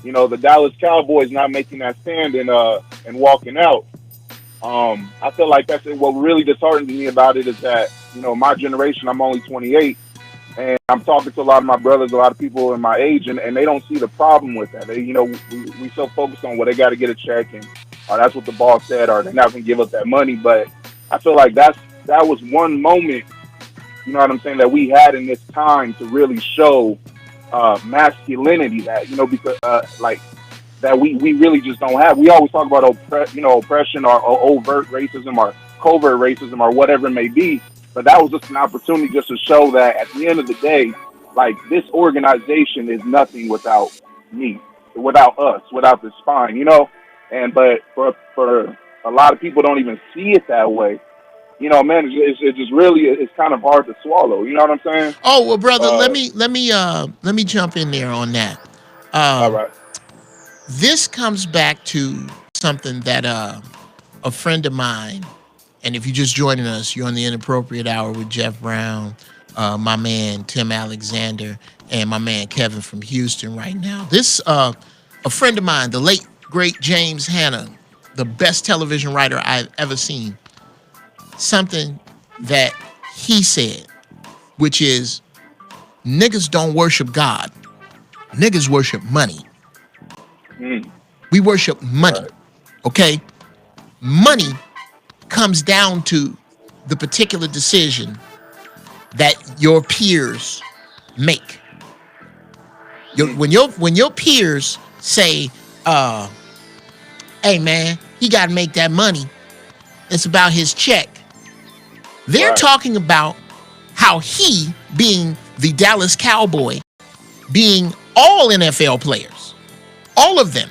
you know, the Dallas Cowboys not making that stand and walking out. I feel like that's what really disheartens me about it is that, you know, my generation, I'm only 28, and I'm talking to a lot of my brothers, a lot of people in my age, and they don't see the problem with that. They, you know, we so focused on, well, they got to get a check, and that's what the boss said, or they're not going to give us that money. But I feel like that was one moment, you know what I'm saying, that we had in this time to really show masculinity that, you know, because like that we really just don't have. We always talk about oppression or overt racism or covert racism or whatever it may be, but that was just an opportunity just to show that at the end of the day, like, this organization is nothing without me, without us, without the spine, you know. And but for a lot of people don't even see it that way. You know, man, it's just really, it's kind of hard to swallow. You know what I'm saying? Oh, well, brother, let me jump in there on that. All right. This comes back to something that a friend of mine, and if you're just joining us, you're on the Inappropriate Hour with Geoff Brown, my man Tim Alexander, and my man Kevin from Houston right now. This a friend of mine, the late great James Hanna, the best television writer I've ever seen. Something that he said, which is, niggas don't worship God. Niggas worship money. We worship money, okay? Money comes down to the particular decision that your peers make. When your peers say, hey, man, he got to make that money, it's about his check. They're talking about how he, being the Dallas Cowboy, being all NFL players, all of them,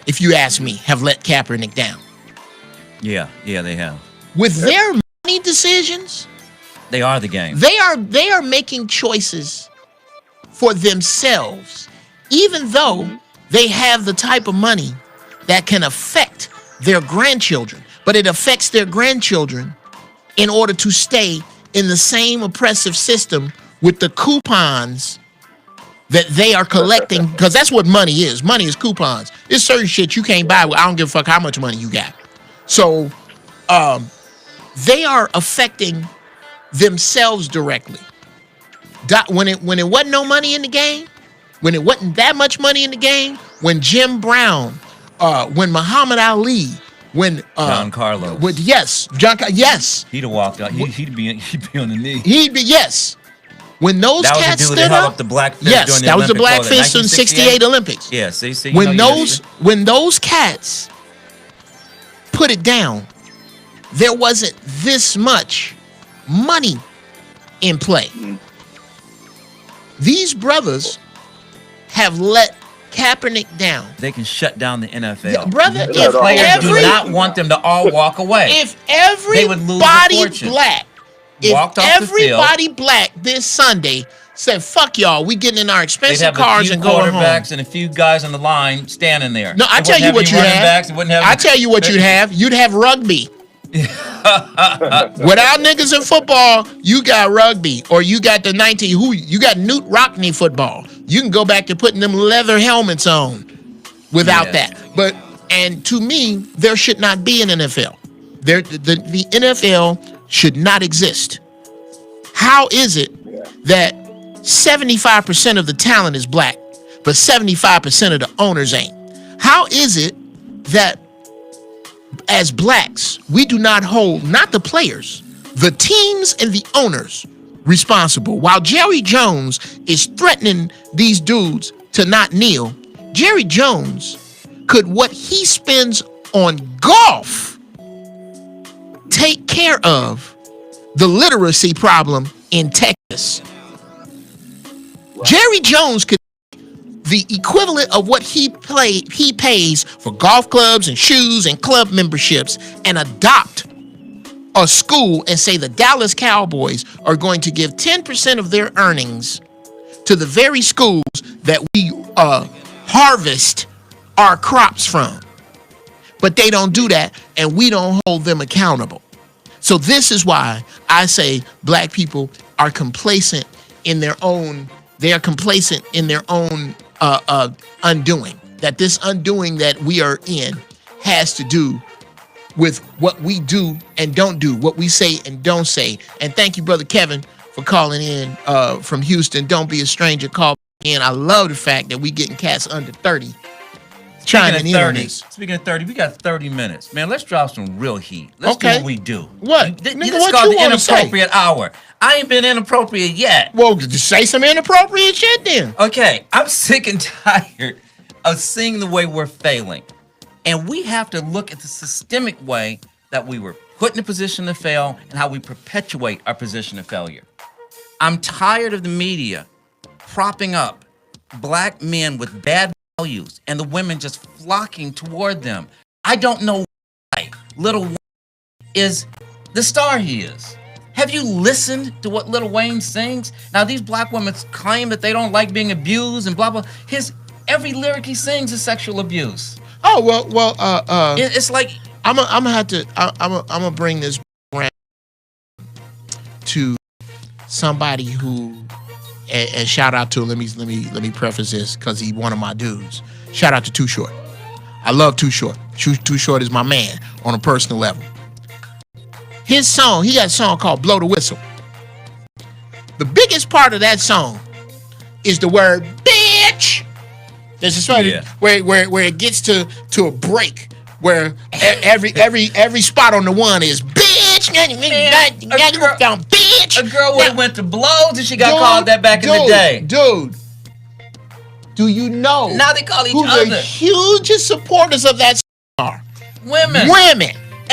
if you ask me, have let Kaepernick down. Yeah, they have. With their money decisions, They are the game. they are making choices for themselves, even though they have the type of money that can affect their grandchildren. But it affects their grandchildren in order to stay in the same oppressive system with the coupons that they are collecting, because that's what money is. Money is coupons. It's certain shit you can't buy with. I don't give a fuck how much money you got. So they are affecting themselves directly. When it wasn't no money in the game, when it wasn't that much money in the game, when Jim Brown, when Muhammad Ali, when John Carlos. yes. He'd have walked out. He'd be on the knee. He'd be, yes. When those That was the cats dude that stood held up, up the black fist yes, during the that was the Olympics. black What was it, fist in 68 Olympics. Yeah, see, When those cats put it down, there wasn't this much money in play. These brothers have let Kaepernick down. They can shut down the NFL. Yeah, brother, The if players do every- not want them to all walk away. If They would lose a everybody fortune. black, Walked off the field. everybody black this Sunday said, fuck y'all, we getting in our They'd expensive have a cars few and going home. quarterbacks and a few guys on the line standing there. No, I They tell wouldn't you what any you running have. backs. They wouldn't have. I tell you what you'd have. You'd have rugby. Without niggas in football, you got rugby, or you got you got Newt Rockney football. You can go back to putting them leather helmets on without that. And to me, there should not be an NFL. The NFL should not exist. How is it that 75% of the talent is black, but 75% of the owners ain't? How is it that as blacks, we do not hold, not the players, the teams and the owners responsible? While Jerry Jones is threatening these dudes to not kneel, Jerry Jones could, what he spends on golf, take care of the literacy problem in Texas. Jerry Jones could the equivalent of what he pays for golf clubs and shoes and club memberships, and adopt a school and say the Dallas Cowboys are going to give 10% of their earnings to the very schools that we harvest our crops from. But they don't do that, and we don't hold them accountable. So this is why I say black people are complacent in their own, they are complacent in their own undoing. That this undoing that we are in has to do with what we do and don't do, what we say and don't say. And thank you, Brother Kevin, for calling in from Houston. Don't be a stranger, call in. I love the fact that we getting cats under 30. Speaking of 30, we got 30 minutes. Man, let's drop some real heat. Let's do what we do. What? This Nigga, is what called you the wanna say? Inappropriate Hour. I ain't been inappropriate yet. Well, just say some inappropriate shit then. Okay, I'm sick and tired of seeing the way we're failing. And we have to look at the systemic way that we were put in a position to fail and how we perpetuate our position of failure. I'm tired of the media propping up black men with bad values and the women just flocking toward them. I don't know why Lil Wayne is the star he is. Have you listened to what Lil Wayne sings? Now, these black women claim that they don't like being abused and blah, blah. Every lyric he sings is sexual abuse. Oh, well, it's like, I'm gonna bring this around to somebody who, and shout out to, let me preface this because he's one of my dudes. Shout out to Too Short. I love Too Short. Too Short is my man on a personal level. His song, he got a song called Blow the Whistle. The biggest part of that song is the word bitch. There's a song where it gets to a break where every spot on the one is bitch. Bitch. A girl would have went to blows and she got called that back in the day. Dude, do you know? Now they call each who other. the hugest supporters of that are? Women.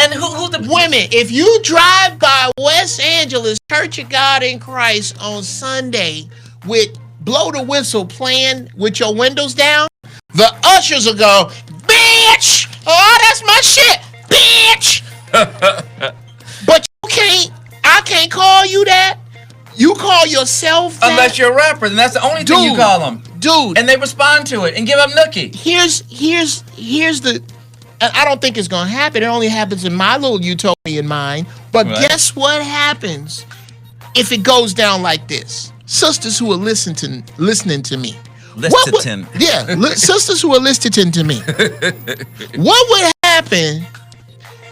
And who the women? If you drive by West Angeles Church of God in Christ on Sunday with Blow the Whistle playing with your windows down, the ushers will go, bitch! Oh, that's my shit, bitch! But I can't call you that. You call yourself that. Unless you're a rapper, then that's the only thing you call them. Dude. And they respond to it and give up nookie. Here's the, and I don't think it's gonna happen. It only happens in my little utopian mind. But guess what happens if it goes down like this? Sisters who are listening to me. Sisters who are listening to me. What would happen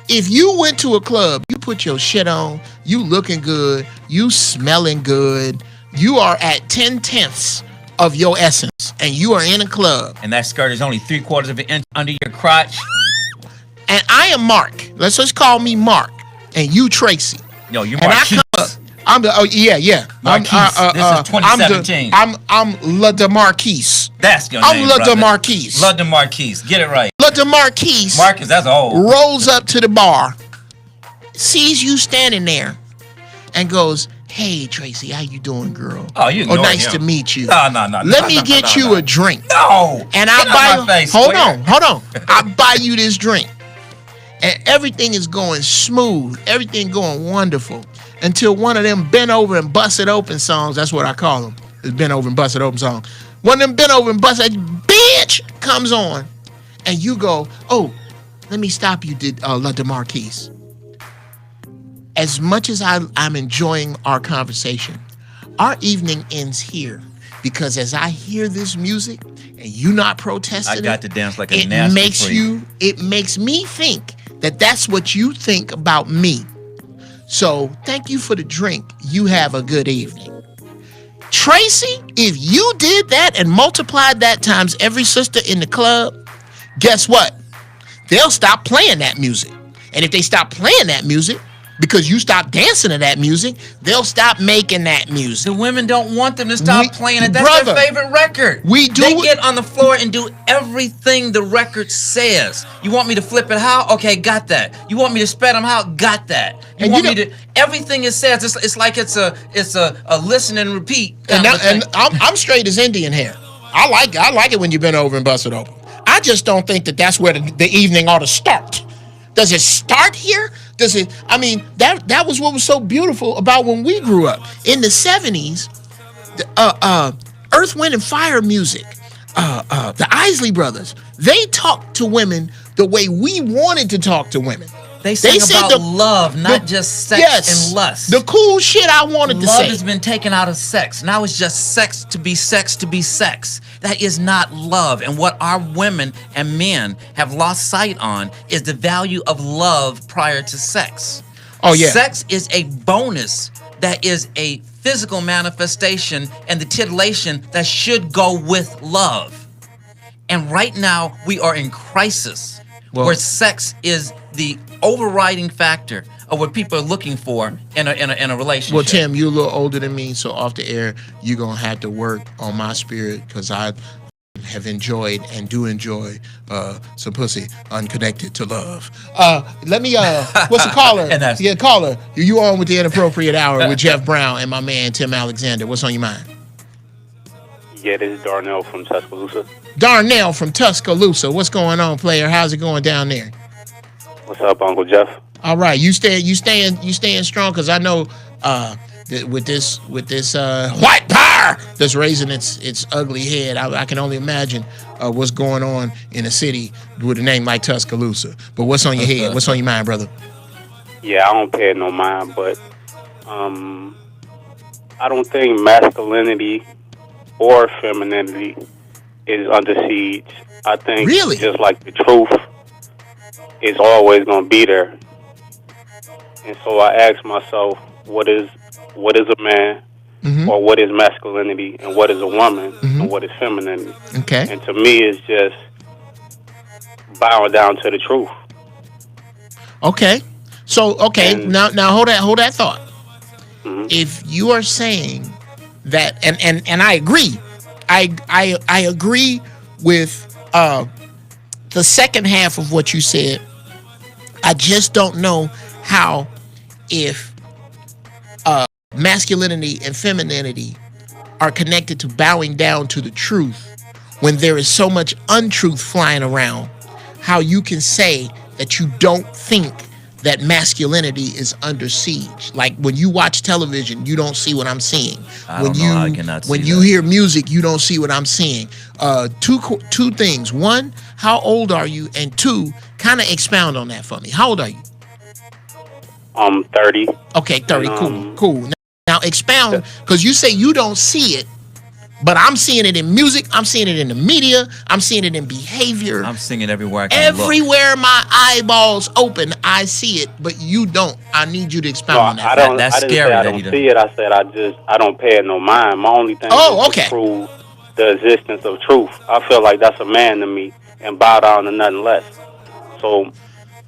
if you went to a club, you put your shit on, you looking good, you smelling good, you are at 10/10 of your essence, and you are in a club. And that skirt is only 3/4 of an inch under your crotch. And I am Mark. Let's just call me Mark. And you Tracy. Yo, you're Marquise. I'm the, Marquise. This is 2017. I'm La DeMarquise. That's your name, I'm La DeMarquise. La DeMarquise. Get it right. La DeMarquise. Marcus, that's old. Rolls up to the bar, sees you standing there, and goes, "Hey, Tracy, how you doing, girl? Oh, you know nice to meet you. No. Let me get you a drink. No. And I buy you. Hold on. I buy you this drink, and everything is going smooth. Everything going wonderful until one of them bent over and busted open songs. That's what I call them. It's bent over and busted open song. One of them bent over and busted bitch comes on, and you go, "Oh, let me stop you, La DeMarquise. as much as I'm enjoying our conversation, our evening ends here. Because as I hear this music and you not protesting, I got to dance like a it nasty makes freak. it makes me think that that's what you think about me. So thank you for the drink. You have a good evening. Tracy, if you did that and multiplied that times every sister in the club, guess what? They'll stop playing that music. And if they stop playing that music, because you stop dancing to that music, they'll stop making that music. The women don't want them to stop playing it. That's brother, their favorite record. We do. They get on the floor and do everything the record says. You want me to flip it how? Okay, got that. You want me to spread them how? Got that. You And want you me to everything it says. It's like it's a listen and repeat. And I'm straight as Indian hair. I like it when you bend over and bust it open. I just don't think that that's where the evening ought to start. Does it start here? Does it? I mean, that was what was so beautiful about when we grew up in the 70s. Earth, Wind, and Fire music. The Isley Brothers. They talked to women the way we wanted to talk to women. They sing about love, not just sex and lust. The cool shit I wanted to say. Love has been taken out of sex. Now it's just sex to be sex to be sex. That is not love. And what our women and men have lost sight on is the value of love prior to sex. Oh, yeah. Sex is a bonus that is a physical manifestation and the titillation that should go with love. And right now we are in crisis where sex is the overriding factor of what people are looking for in a relationship. Well, Tim, you're a little older than me, so off the air, you're going to have to work on my spirit because I have enjoyed and do enjoy some pussy unconnected to love. Let me, what's the caller? Caller. You on with the Inappropriate Hour with Geoff Brown and my man, Tim Alexander. What's on your mind? Yeah, this is Darnell from Tuscaloosa. Darnell from Tuscaloosa. What's going on, player? How's it going down there? What's up, Uncle Geoff? All right, you staying strong because I know with this white power that's raising its ugly head, I can only imagine what's going on in a city with a name like Tuscaloosa. But what's on your head? What's on your mind, brother? Yeah, I don't pay it no mind, but I don't think masculinity or femininity is under siege. I think just like the truth is always going to be there. And so I ask myself, what is a man, or what is masculinity, and what is a woman, and what is femininity? Okay. And to me, it's just bowing down to the truth. Okay. So now hold that thought. If you are saying that, and I agree, I agree with the second half of what you said. I just don't know how, if masculinity and femininity are connected to bowing down to the truth when there is so much untruth flying around, how you can say that you don't think that masculinity is under siege. Like when you watch television, you don't see what I'm seeing. When you hear music, you don't see what I'm seeing. Two things. One, how old are you? And two, kind of expound on that for me. How old are you? 30. Okay, 30. Cool. Now expound, because you say you don't see it, but I'm seeing it in music. I'm seeing it in the media. I'm seeing it in behavior. I'm seeing it everywhere I can look. Everywhere my eyeballs open, I see it, but you don't. I need you to expound on that. That's scary. I don't see it. I said I don't pay it no mind. My only thing is to prove the existence of truth. I feel like that's a man to me, and bow down to nothing less. So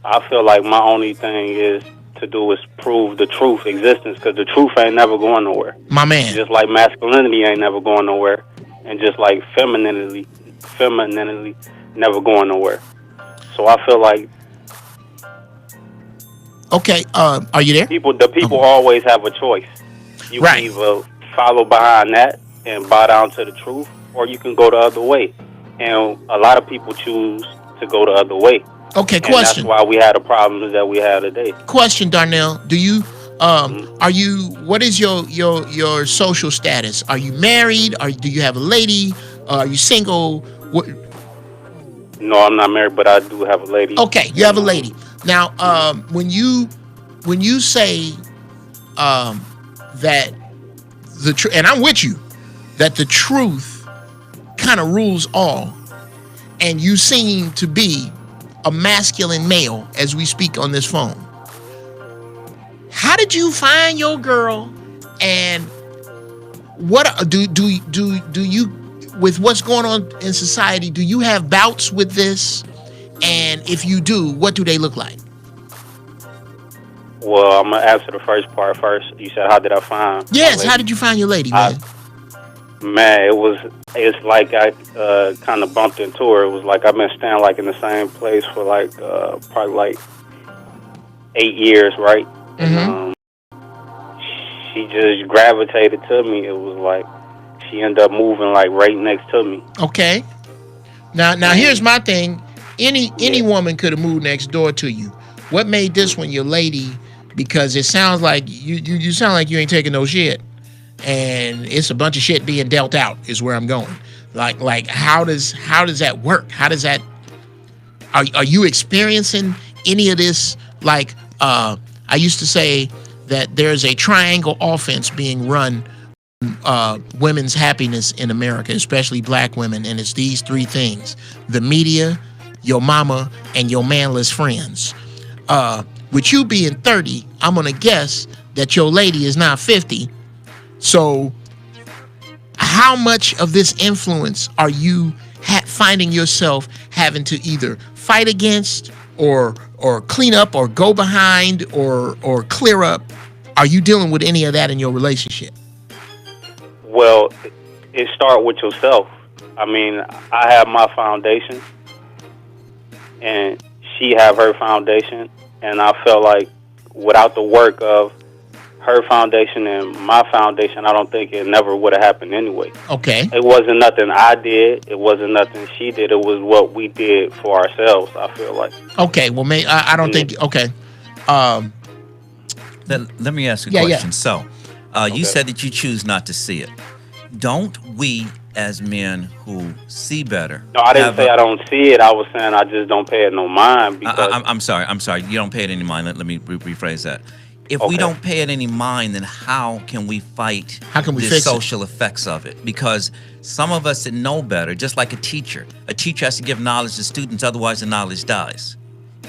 I feel like my only thing is to do is prove the truth existence, because the truth ain't never going nowhere. My man. Just like masculinity ain't never going nowhere, and just like femininity never going nowhere. So I feel like okay, are you there? The people always have a choice. You can either follow behind that and bow down to the truth, or you can go the other way. And a lot of people choose to go the other way. Okay, question. And that's why we had the problems that we have today. Question, Darnell. Do you what is your social status? Are you married? Or do you have a lady? Are you single? No, I'm not married, but I do have a lady. Okay, you have a lady. Now, when you when you say that and I'm with you, that the truth kind of rules all, and you seem to be a masculine male as we speak on this phone. How did you find your girl, and what do you, with what's going on in society, do you have bouts with this? And if you do, what do they look like? Well, I'm gonna answer the first part first. You said, how did I find? Yes, how did you find your lady, man? Man, it's like I kind of bumped into her. It was like I've been staying like in the same place for like probably like 8 years, right? Mm-hmm. She just gravitated to me. It was like she ended up moving like right next to me. Okay. Now here's my thing. Any woman could have moved next door to you. What made this one your lady? Because it sounds like you sound like you ain't taking no shit, and it's a bunch of shit being dealt out is where I'm going. Like how does that work? How does that? Are you experiencing any of this? Like I used to say that there's a triangle offense being run women's happiness in America, especially black women, and it's these three things: the media, your mama, and your manless friends. With you being 30, I'm gonna guess that your lady is not 50. So how much of this influence are you finding yourself having to either fight against or clean up or go behind or clear up? Are you dealing with any of that in your relationship? Well, it starts with yourself. I mean, I have my foundation, and she have her foundation, and I felt like without the work of her foundation and my foundation, I don't think it never would have happened anyway. Okay. It wasn't nothing I did. It wasn't nothing she did. It was what we did for ourselves, I feel like. Okay. Well, I don't think... Okay. Let me ask you a question. So, you said that you choose not to see it. Don't we, as men who see better... No, I didn't say I don't see it. I was saying I just don't pay it no mind. Because I'm sorry. You don't pay it any mind. Let me rephrase that. If we don't pay it any mind, then how can we fight the social effects of it? Because some of us that know better, just like a teacher has to give knowledge to students, otherwise the knowledge dies.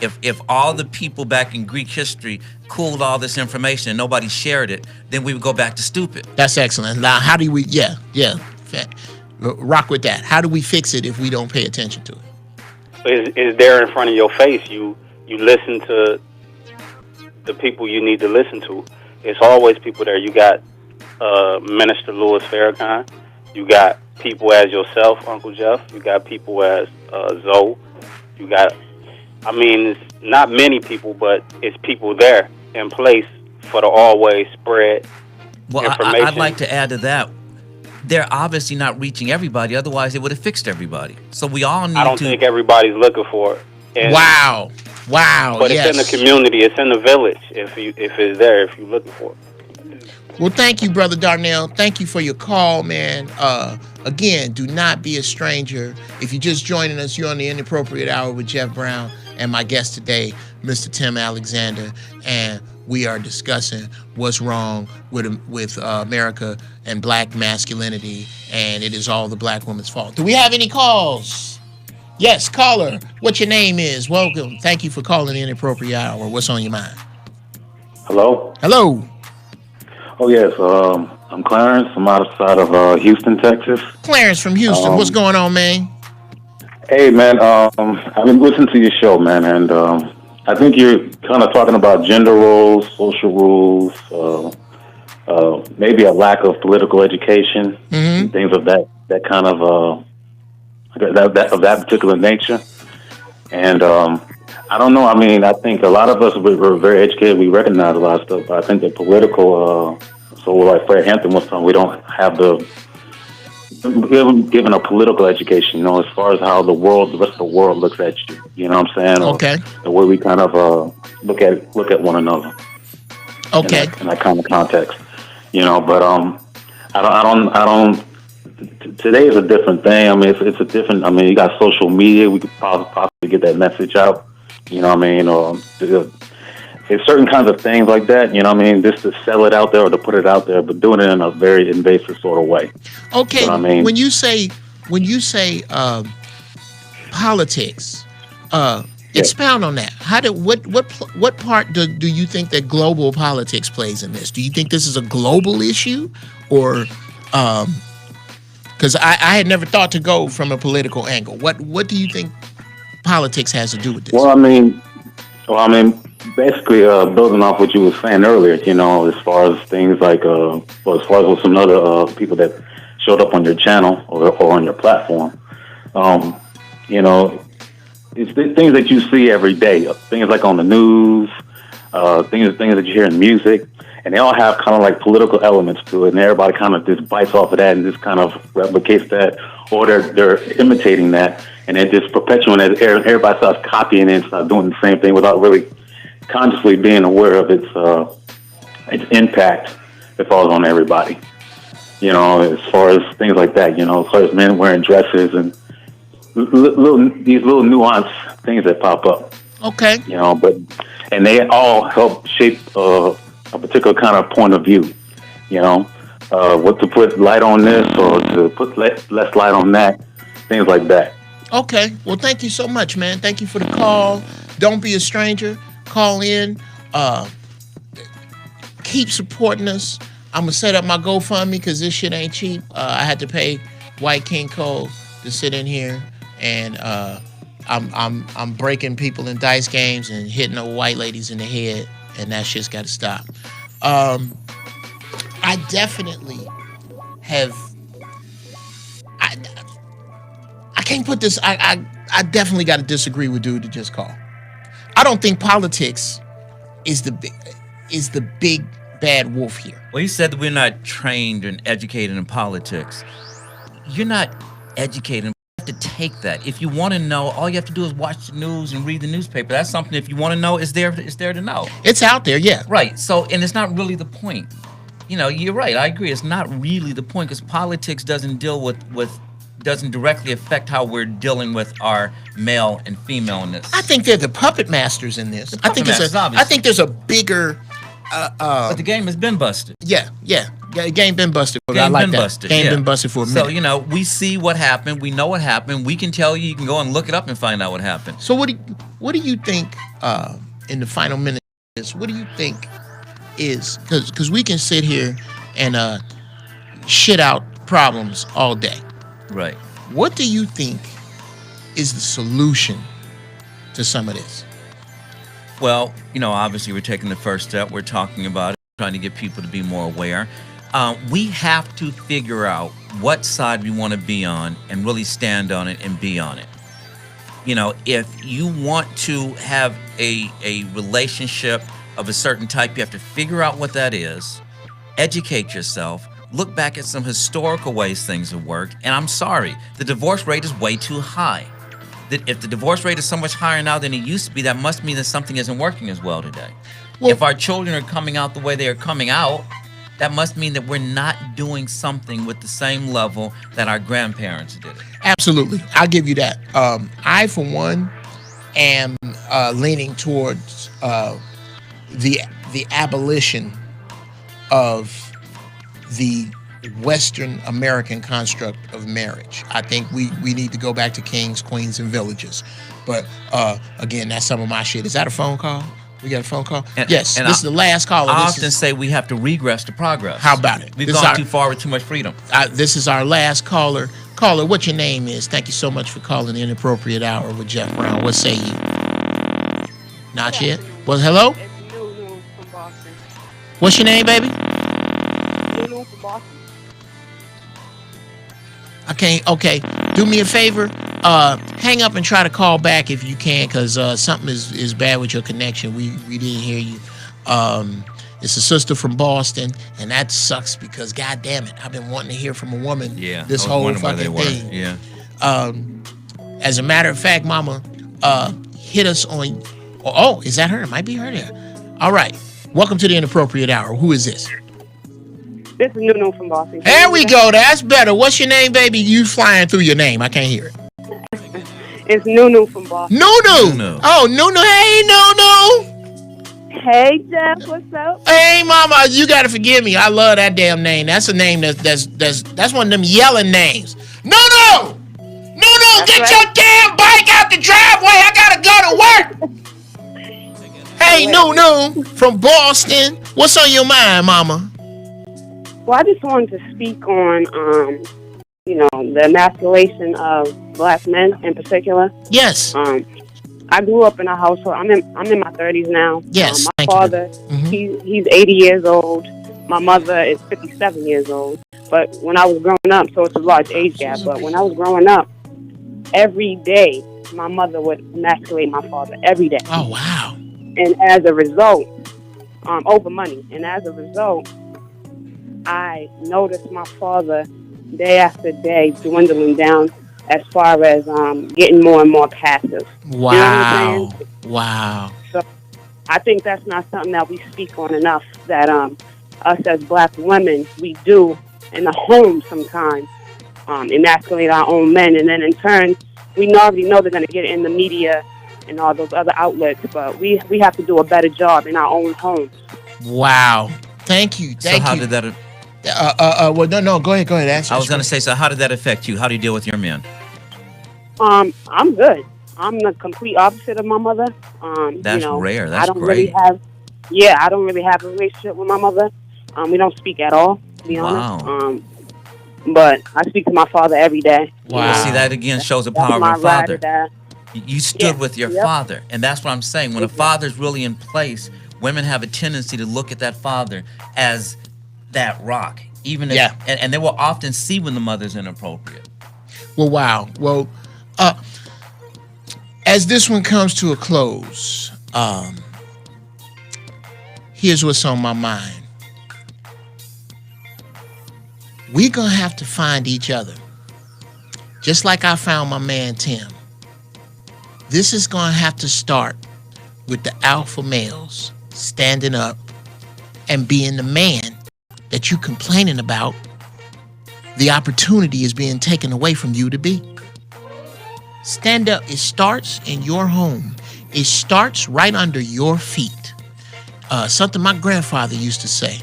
If all the people back in Greek history cooled all this information and nobody shared it, then we would go back to stupid. That's excellent. Now, how do we, rock with that. How do we fix it if we don't pay attention to it? It's there in front of your face. You listen to the people you need to listen to. It's always people there. You got Minister Louis Farrakhan. You got people as yourself, Uncle Geoff. You got people as Zoe. You got, I mean, it's not many people, but it's people there in place for the always spread information. I'd like to add to that. They're obviously not reaching everybody. Otherwise, they would have fixed everybody. So we all need to... I don't think everybody's looking for it. And wow. But it's in the community. It's in the village. If it's there, if you're looking for it. Well, thank you, Brother Darnell. Thank you for your call, man. Again, do not be a stranger. If you're just joining us, you're on the Inappropriate Hour with Geoff Brown and my guest today, Mr. Tim Alexander. And we are discussing what's wrong with America and black masculinity, and it is all the black woman's fault. Do we have any calls? Yes, caller. What your name is? Welcome. Thank you for calling the Inappropriate Hour. What's on your mind? Hello? Hello. Oh, yes. I'm Clarence. I'm outside of Houston, Texas. Clarence from Houston. What's going on, man? Hey, man. I've been listening to your show, man, and I think you're kind of talking about gender roles, social rules, maybe a lack of political education, and things of that kind of that particular nature. And I don't know. I mean, I think a lot of us we're very educated. We recognize a lot of stuff. But I think the political. So like Fred Hampton was saying, we don't have we haven't given a political education. You know, as far as how the rest of the world looks at you. You know what I'm saying? Okay. Or the way we kind of look at one another. Okay. In that kind of context. You know, but I don't. Today is a different thing. I mean, it's a different. I mean, you got social media. We could possibly get that message out. You know what I mean? Or it's certain kinds of things like that, you know what I mean, just to sell it out there or to put it out there, but doing it in a very invasive sort of way. Okay, you know what I mean? when you say politics, expound on that. What part do you think that global politics plays in this? Do you think this is a global issue, or because I had never thought to go from a political angle. What do you think politics has to do with this? Well, I mean, basically, building off what you were saying earlier, you know, as far as things like, as far as with some other people that showed up on your channel or on your platform, you know, it's the things that you see every day, things like on the news, things that you hear in music, and they all have kind of like political elements to it, and everybody kind of just bites off of that and just kind of replicates that, or they're imitating that, and they're just perpetuating it. Everybody starts copying it and starts doing the same thing without really consciously being aware of its impact that falls on everybody. You know, as far as things like that, you know, as far as men wearing dresses and these little nuanced things that pop up. Okay. You know, and they all help shape a particular kind of point of view. You know, what to put light on this or to put less light on that, things like that. Okay. Well, thank you so much, man. Thank you for the call. Don't be a stranger. Call in. Keep supporting us. I'm gonna set up my GoFundMe because this shit ain't cheap. I had to pay White King Cole to sit in here, and I'm breaking people in dice games and hitting the white ladies in the head, and that shit's got to stop. I definitely have. I can't put this. I definitely got to disagree with dude that just called. I don't think politics is the big bad wolf here. Well, you said that we're not trained and educated in politics. You're not educated. You have to take that. If you want to know, all you have to do is watch the news and read the newspaper. That's something, if you want to know, it's there to know. It's out there, yeah. Right. So, and it's not really the point. You know, you're right. I agree. It's not really the point because politics doesn't deal with doesn't directly affect how we're dealing with our male and femaleness. I think they're the puppet masters in this. I think there's a bigger. But the game has been busted. Yeah. The game been busted. Game been busted for a minute. So, you know, we see what happened. We know what happened. We can tell you. You can go and look it up and find out what happened. So what do you think in the final minute is? What do you think is, because we can sit here and shit out problems all day. Right. What do you think is the solution to some of this? Well, you know, obviously we're taking the first step. We're talking about it, trying to get people to be more aware. We have to figure out what side we want to be on and really stand on it and be on it. You know, if you want to have a relationship of a certain type, you have to figure out what that is, educate yourself, look back at some historical ways things have worked, and I'm sorry, the divorce rate is way too high. If the divorce rate is so much higher now than it used to be, that must mean that something isn't working as well today. Well, if our children are coming out the way they are coming out, that must mean that we're not doing something with the same level that our grandparents did it. Absolutely. I'll give you that. I, for one, am leaning towards the abolition of the Western American construct of marriage. I think we need to go back to kings, queens, and villages. But again, that's some of my shit. Is that a phone call? We got a phone call? Yes, this is the last caller. I often say we have to regress to progress. How about it? We've gone too far with too much freedom. This is our last caller. Caller, what your name is? Thank you so much for calling the Inappropriate Hour with Geoff Brown. What say you? Not yet? Well, hello? It's Lulu from Boston. What's your name, baby? Lulu from Boston. Okay. Do me a favor. Hang up and try to call back if you can, because something is bad with your connection. We didn't hear you. It's a sister from Boston, and that sucks because, God damn it, I've been wanting to hear from a woman this whole fucking thing. Yeah. As a matter of fact, Mama, hit us on. Oh, is that her? It might be her there. All right. Welcome to the Inappropriate Hour. Who is this? This is Nunu from Boston. There we go. That's better. What's your name, baby? You flying through your name. I can't hear it. It's Nunu from Boston. Nunu. Oh, Nunu. Hey, Nunu. Hey, Geoff, what's up? Hey, mama, you gotta forgive me. I love that damn name. That's a name that's one of them yelling names. No, get right. your damn bike out the driveway. I gotta go to work. Hey, no, from Boston. What's on your mind, mama? Well, I just wanted to speak on, the emasculation of black men in particular. Yes. I grew up in a household. I'm in my 30s now. Yes. My father, he's 80 years old. My mother is 57 years old. But when I was growing up, so it's a large age gap. But when I was growing up, every day my mother would emasculate my father every day. Oh wow! And as a result, over money. And as a result, I noticed my father day after day dwindling down as far as getting more and more passive. Wow. You know what I'm saying? Wow. So I think that's not something that we speak on enough, that us as black women, we do in the home sometimes emasculate our own men. And then in turn, we already know they're going to get it in the media and all those other outlets, but we have to do a better job in our own homes. Wow. Thank you. So how did that... well, no, go ahead. I was going to say, so how did that affect you? How do you deal with your men? I'm good. I'm the complete opposite of my mother. That's rare. That's great. I don't really have a relationship with my mother. We don't speak at all, to be honest. Wow. But I speak to my father every day. Wow. See, that again shows the power of a father. You stood with your father, and that's what I'm saying. When a father's really in place, women have a tendency to look at that father as that rock, even if, and they will often see when the mother's inappropriate. Well, wow. Well, as this one comes to a close, here's what's on my mind. We're gonna have to find each other, just like I found my man Tim. This is gonna have to start with the alpha males standing up and being the man that you complaining about. The opportunity is being taken away from you to be. Stand up. It starts in your home. It starts right under your feet. Something my grandfather used to say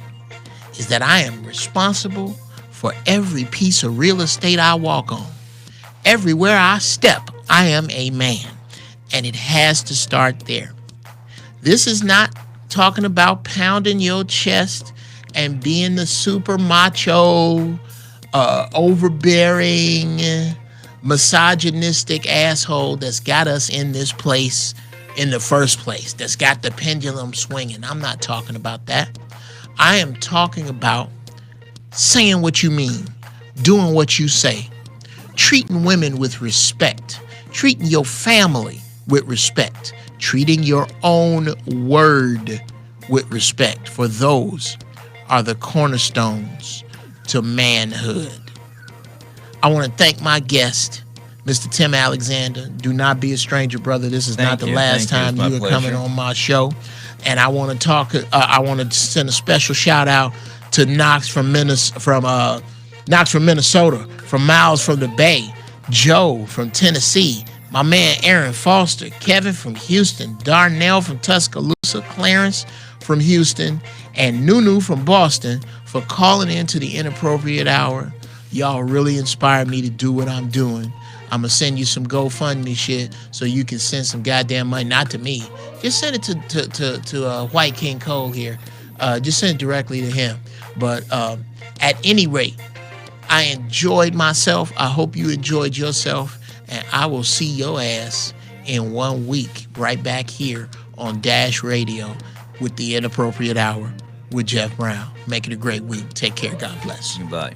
is that I am responsible for every piece of real estate I walk on. Everywhere I step, I am a man. And it has to start there. This is not talking about pounding your chest and being the super macho, overbearing, misogynistic asshole that's got us in this place in the first place, that's got the pendulum swinging. I'm not talking about that. I am talking about saying what you mean, doing what you say, treating women with respect, treating your family with respect, treating your own word with respect, for those are the cornerstones to manhood. I want to thank my guest, Mr. Tim Alexander. Do not be a stranger, brother. This is not the last time you are coming on my show. And I want to talk. I want to send a special shout out to Knox from Minnesota, from Miles from the Bay, Joe from Tennessee, my man Aaron Foster, Kevin from Houston, Darnell from Tuscaloosa, Clarence from Houston, and Nunu from Boston for calling into the Inappropriate Hour. Y'all really inspired me to do what I'm doing. I'm going to send you some GoFundMe shit so you can send some goddamn money, not to me. Just send it to White King Cole here. Just send it directly to him. But at any rate, I enjoyed myself. I hope you enjoyed yourself. And I will see your ass in 1 week right back here on Dash Radio with the Inappropriate Hour with Geoff Brown. Make it a great week. Take care. God bless. Bye.